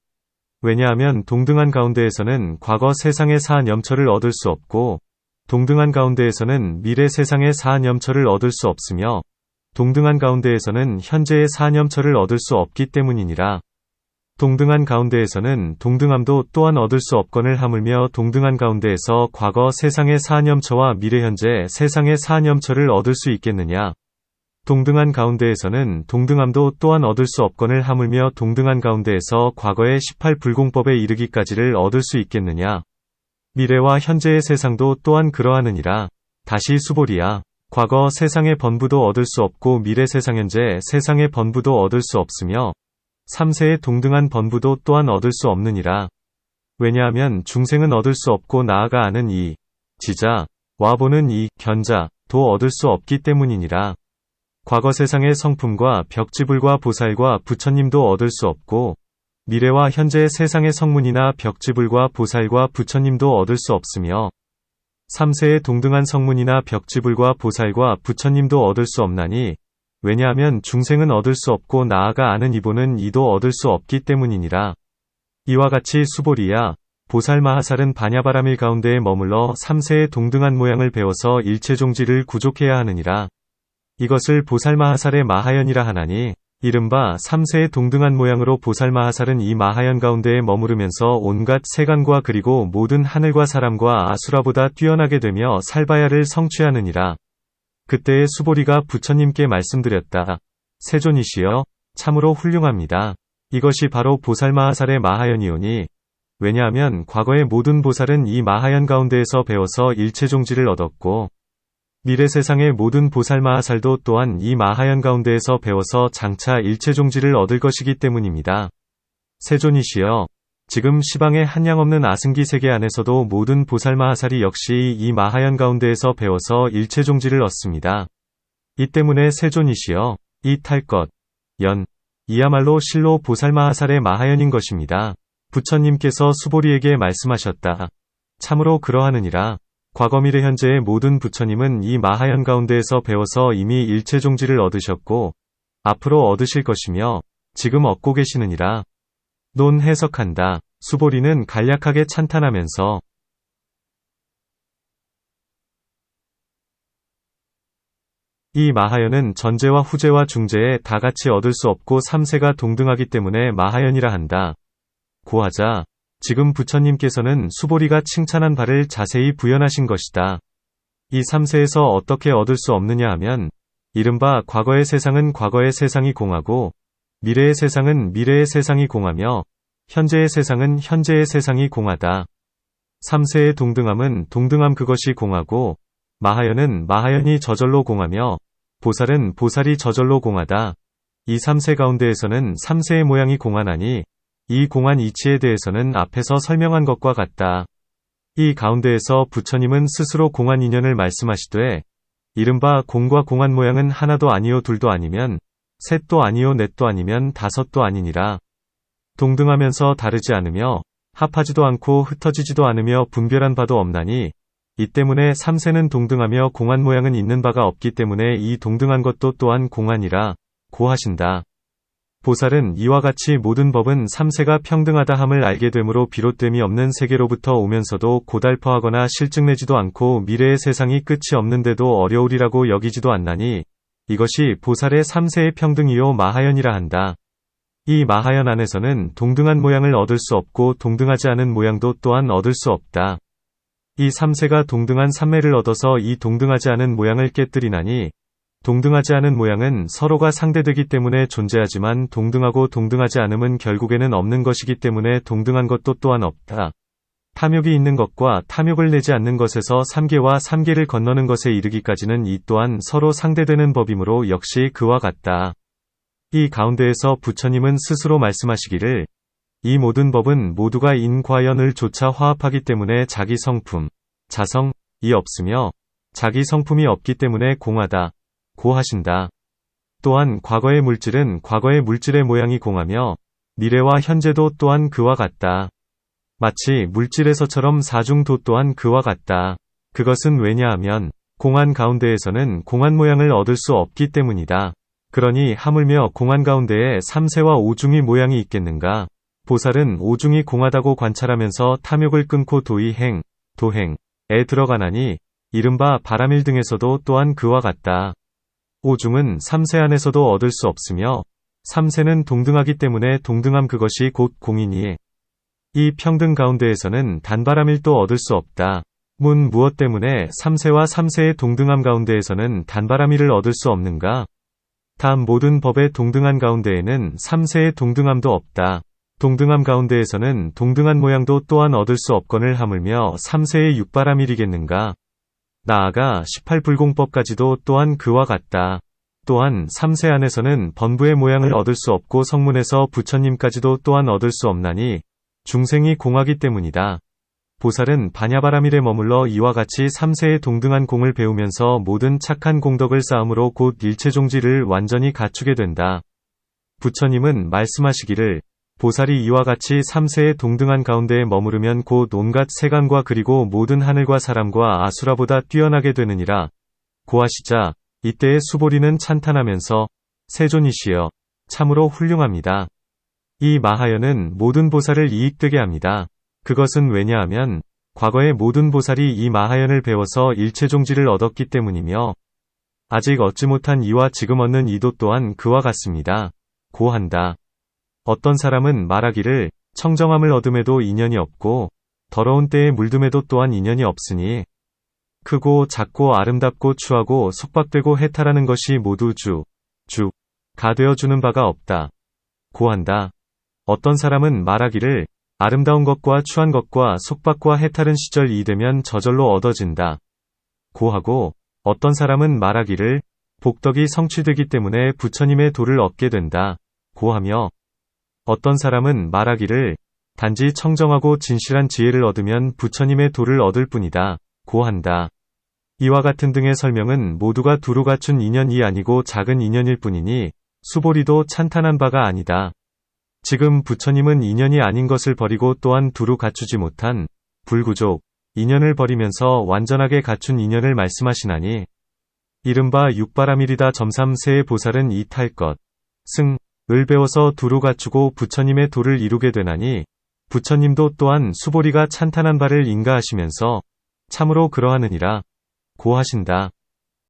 왜냐하면 동등한 가운데에서는 과거 세상의 사념처를 얻을 수 없고 동등한 가운데에서는 미래 세상의 사념처를 얻을 수 없으며 동등한 가운데에서는 현재의 사념처를 얻을 수 없기 때문이니라. 동등한 가운데에서는 동등함도 또한 얻을 수 없거늘 하물며 동등한 가운데에서 과거 세상의 사념처와 미래 현재 세상의 사념처를 얻을 수 있겠느냐. 동등한 가운데에서는 동등함도 또한 얻을 수 없거늘 하물며 동등한 가운데에서 과거의 18불공법에 이르기까지를 얻을 수 있겠느냐. 미래와 현재의 세상도 또한 그러하느니라. 다시 수보리야, 과거 세상의 번부도 얻을 수 없고 미래 세상 현재 세상의 번부도 얻을 수 없으며 삼세의 동등한 번부도 또한 얻을 수 없느니라. 왜냐하면 중생은 얻을 수 없고 나아가 아는 이 지자, 와 보는 이 견자도 얻을 수 없기 때문이니라. 과거 세상의 성품과 벽지불과 보살과 부처님도 얻을 수 없고 미래와 현재 세상의 성문이나 벽지불과 보살과 부처님도 얻을 수 없으며 삼세의 동등한 성문이나 벽지불과 보살과 부처님도 얻을 수 없나니 왜냐하면 중생은 얻을 수 없고 나아가 아는 이보는 이도 얻을 수 없기 때문이니라. 이와 같이 수보리야, 보살마하살은 반야바라밀 가운데에 머물러 삼세의 동등한 모양을 배워서 일체종지를 구족해야 하느니라. 이것을 보살마하살의 마하연이라 하나니 이른바 삼세의 동등한 모양으로 보살마하살은 이 마하연 가운데에 머무르면서 온갖 세간과 그리고 모든 하늘과 사람과 아수라보다 뛰어나게 되며 살바야를 성취하느니라. 그때의 수보리가 부처님께 말씀드렸다. 세존이시여, 참으로 훌륭합니다. 이것이 바로 보살마하살의 마하연이오니 왜냐하면 과거의 모든 보살은 이 마하연 가운데에서 배워서 일체종지를 얻었고 미래 세상의 모든 보살마하살도 또한 이 마하연 가운데에서 배워서 장차 일체종지를 얻을 것이기 때문입니다. 세존이시여, 지금 시방의 한량없는 아승기 세계 안에서도 모든 보살마하살이 역시 이 마하연 가운데에서 배워서 일체종지를 얻습니다. 이 때문에 세존이시여, 이 탈 것, 연, 이야말로 실로 보살마하살의 마하연인 것입니다. 부처님께서 수보리에게 말씀하셨다. 참으로 그러하느니라. 과거 미래 현재의 모든 부처님은 이 마하연 가운데에서 배워서 이미 일체종지를 얻으셨고 앞으로 얻으실 것이며 지금 얻고 계시느니라. 논 해석한다. 수보리는 간략하게 찬탄하면서 이 마하연은 전제와 후제와 중제에 다 같이 얻을 수 없고 삼세가 동등하기 때문에 마하연이라 한다. 고하자 지금 부처님께서는 수보리가 칭찬한 바를 자세히 부연하신 것이다. 이 삼세에서 어떻게 얻을 수 없느냐 하면 이른바 과거의 세상은 과거의 세상이 공하고 미래의 세상은 미래의 세상이 공하며 현재의 세상은 현재의 세상이 공하다. 삼세의 동등함은 동등함 그것이 공하고 마하연은 마하연이 저절로 공하며 보살은 보살이 저절로 공하다. 이 삼세 가운데에서는 삼세의 모양이 공하나니 이 공한 이치에 대해서는 앞에서 설명한 것과 같다. 이 가운데에서 부처님은 스스로 공한 인연을 말씀하시되 이른바 공과 공한 모양은 하나도 아니요 둘도 아니면 셋도 아니요 넷도 아니면 다섯도 아니니라. 동등하면서 다르지 않으며 합하지도 않고 흩어지지도 않으며 분별한 바도 없나니 이 때문에 삼세는 동등하며 공한 모양은 있는 바가 없기 때문에 이 동등한 것도 또한 공하니라 고하신다. 보살은 이와 같이 모든 법은 삼세가 평등하다 함을 알게 되므로 비롯됨이 없는 세계로부터 오면서도 고달퍼하거나 실증내지도 않고 미래의 세상이 끝이 없는데도 어려우리라고 여기지도 않나니 이것이 보살의 삼세의 평등이요 마하연이라 한다. 이 마하연 안에서는 동등한 모양을 얻을 수 없고 동등하지 않은 모양도 또한 얻을 수 없다. 이 삼세가 동등한 삼매를 얻어서 이 동등하지 않은 모양을 깨뜨리나니 동등하지 않은 모양은 서로가 상대되기 때문에 존재하지만 동등하고 동등하지 않음은 결국에는 없는 것이기 때문에 동등한 것도 또한 없다. 탐욕이 있는 것과 탐욕을 내지 않는 것에서 삼계와 삼계를 건너는 것에 이르기까지는 이 또한 서로 상대되는 법이므로 역시 그와 같다. 이 가운데에서 부처님은 스스로 말씀하시기를 이 모든 법은 모두가 인과연을 조차 화합하기 때문에 자기 성품, 자성이 없으며 자기 성품이 없기 때문에 공하다. 고하신다. 또한 과거의 물질은 과거의 물질의 모양이 공하며 미래와 현재도 또한 그와 같다. 마치 물질에서처럼 사중도 또한 그와 같다. 그것은 왜냐하면 공한 가운데에서는 공한 모양을 얻을 수 없기 때문이다. 그러니 하물며 공한 가운데에 삼세와 오중이 모양이 있겠는가? 보살은 오중이 공하다고 관찰하면서 탐욕을 끊고 도의행, 도행에 들어가나니 이른바 바라밀 등에서도 또한 그와 같다. 오중은 삼세 안에서도 얻을 수 없으며 삼세는 동등하기 때문에 동등함 그것이 곧 공이니 이 평등 가운데에서는 단바라밀도 얻을 수 없다. 문 무엇 때문에 삼세와 삼세의 동등함 가운데에서는 단바라밀을 얻을 수 없는가? 다 모든 법의 동등한 가운데에는 삼세의 동등함도 없다. 동등함 가운데에서는 동등한 모양도 또한 얻을 수 없거늘 하물며 삼세의 육바라밀이겠는가? 나아가 18불공법까지도 또한 그와 같다. 또한 삼세 안에서는 번부의 모양을 얻을 수 없고 성문에서 부처님까지도 또한 얻을 수 없나니 중생이 공하기 때문이다. 보살은 반야바라밀에 머물러 이와 같이 삼세의 동등한 공을 배우면서 모든 착한 공덕을 쌓음으로 곧 일체종지를 완전히 갖추게 된다. 부처님은 말씀하시기를 보살이 이와 같이 삼세의 동등한 가운데에 머무르면 곧 온갖 세간과 그리고 모든 하늘과 사람과 아수라보다 뛰어나게 되느니라. 고하시자 이때의 수보리는 찬탄하면서 세존이시여 참으로 훌륭합니다. 이 마하연은 모든 보살을 이익되게 합니다. 그것은 왜냐하면 과거의 모든 보살이 이 마하연을 배워서 일체종지를 얻었기 때문이며 아직 얻지 못한 이와 지금 얻는 이도 또한 그와 같습니다. 고한다. 어떤 사람은 말하기를 청정함을 얻음에도 인연이 없고 더러운 때에 물듦에도 또한 인연이 없으니 크고 작고 아름답고 추하고 속박되고 해탈하는 것이 모두 주가 되어주는 바가 없다. 고한다. 어떤 사람은 말하기를 아름다운 것과 추한 것과 속박과 해탈은 시절 이되면 저절로 얻어진다. 고하고 어떤 사람은 말하기를 복덕이 성취되기 때문에 부처님의 도를 얻게 된다. 고하며 어떤 사람은 말하기를 단지 청정하고 진실한 지혜를 얻으면 부처님의 도를 얻을 뿐이다. 고한다. 이와 같은 등의 설명은 모두가 두루 갖춘 인연이 아니고 작은 인연일 뿐이니 수보리도 찬탄한 바가 아니다. 지금 부처님은 인연이 아닌 것을 버리고 또한 두루 갖추지 못한 불구족 인연을 버리면서 완전하게 갖춘 인연을 말씀하시나니 이른바 육바라밀이다. 점삼세의 보살은 이 탈 것, 승을 배워서 두루 갖추고 부처님의 도를 이루게 되나니 부처님도 또한 수보리가 찬탄한 바를 인가하시면서 참으로 그러하느니라 고하신다.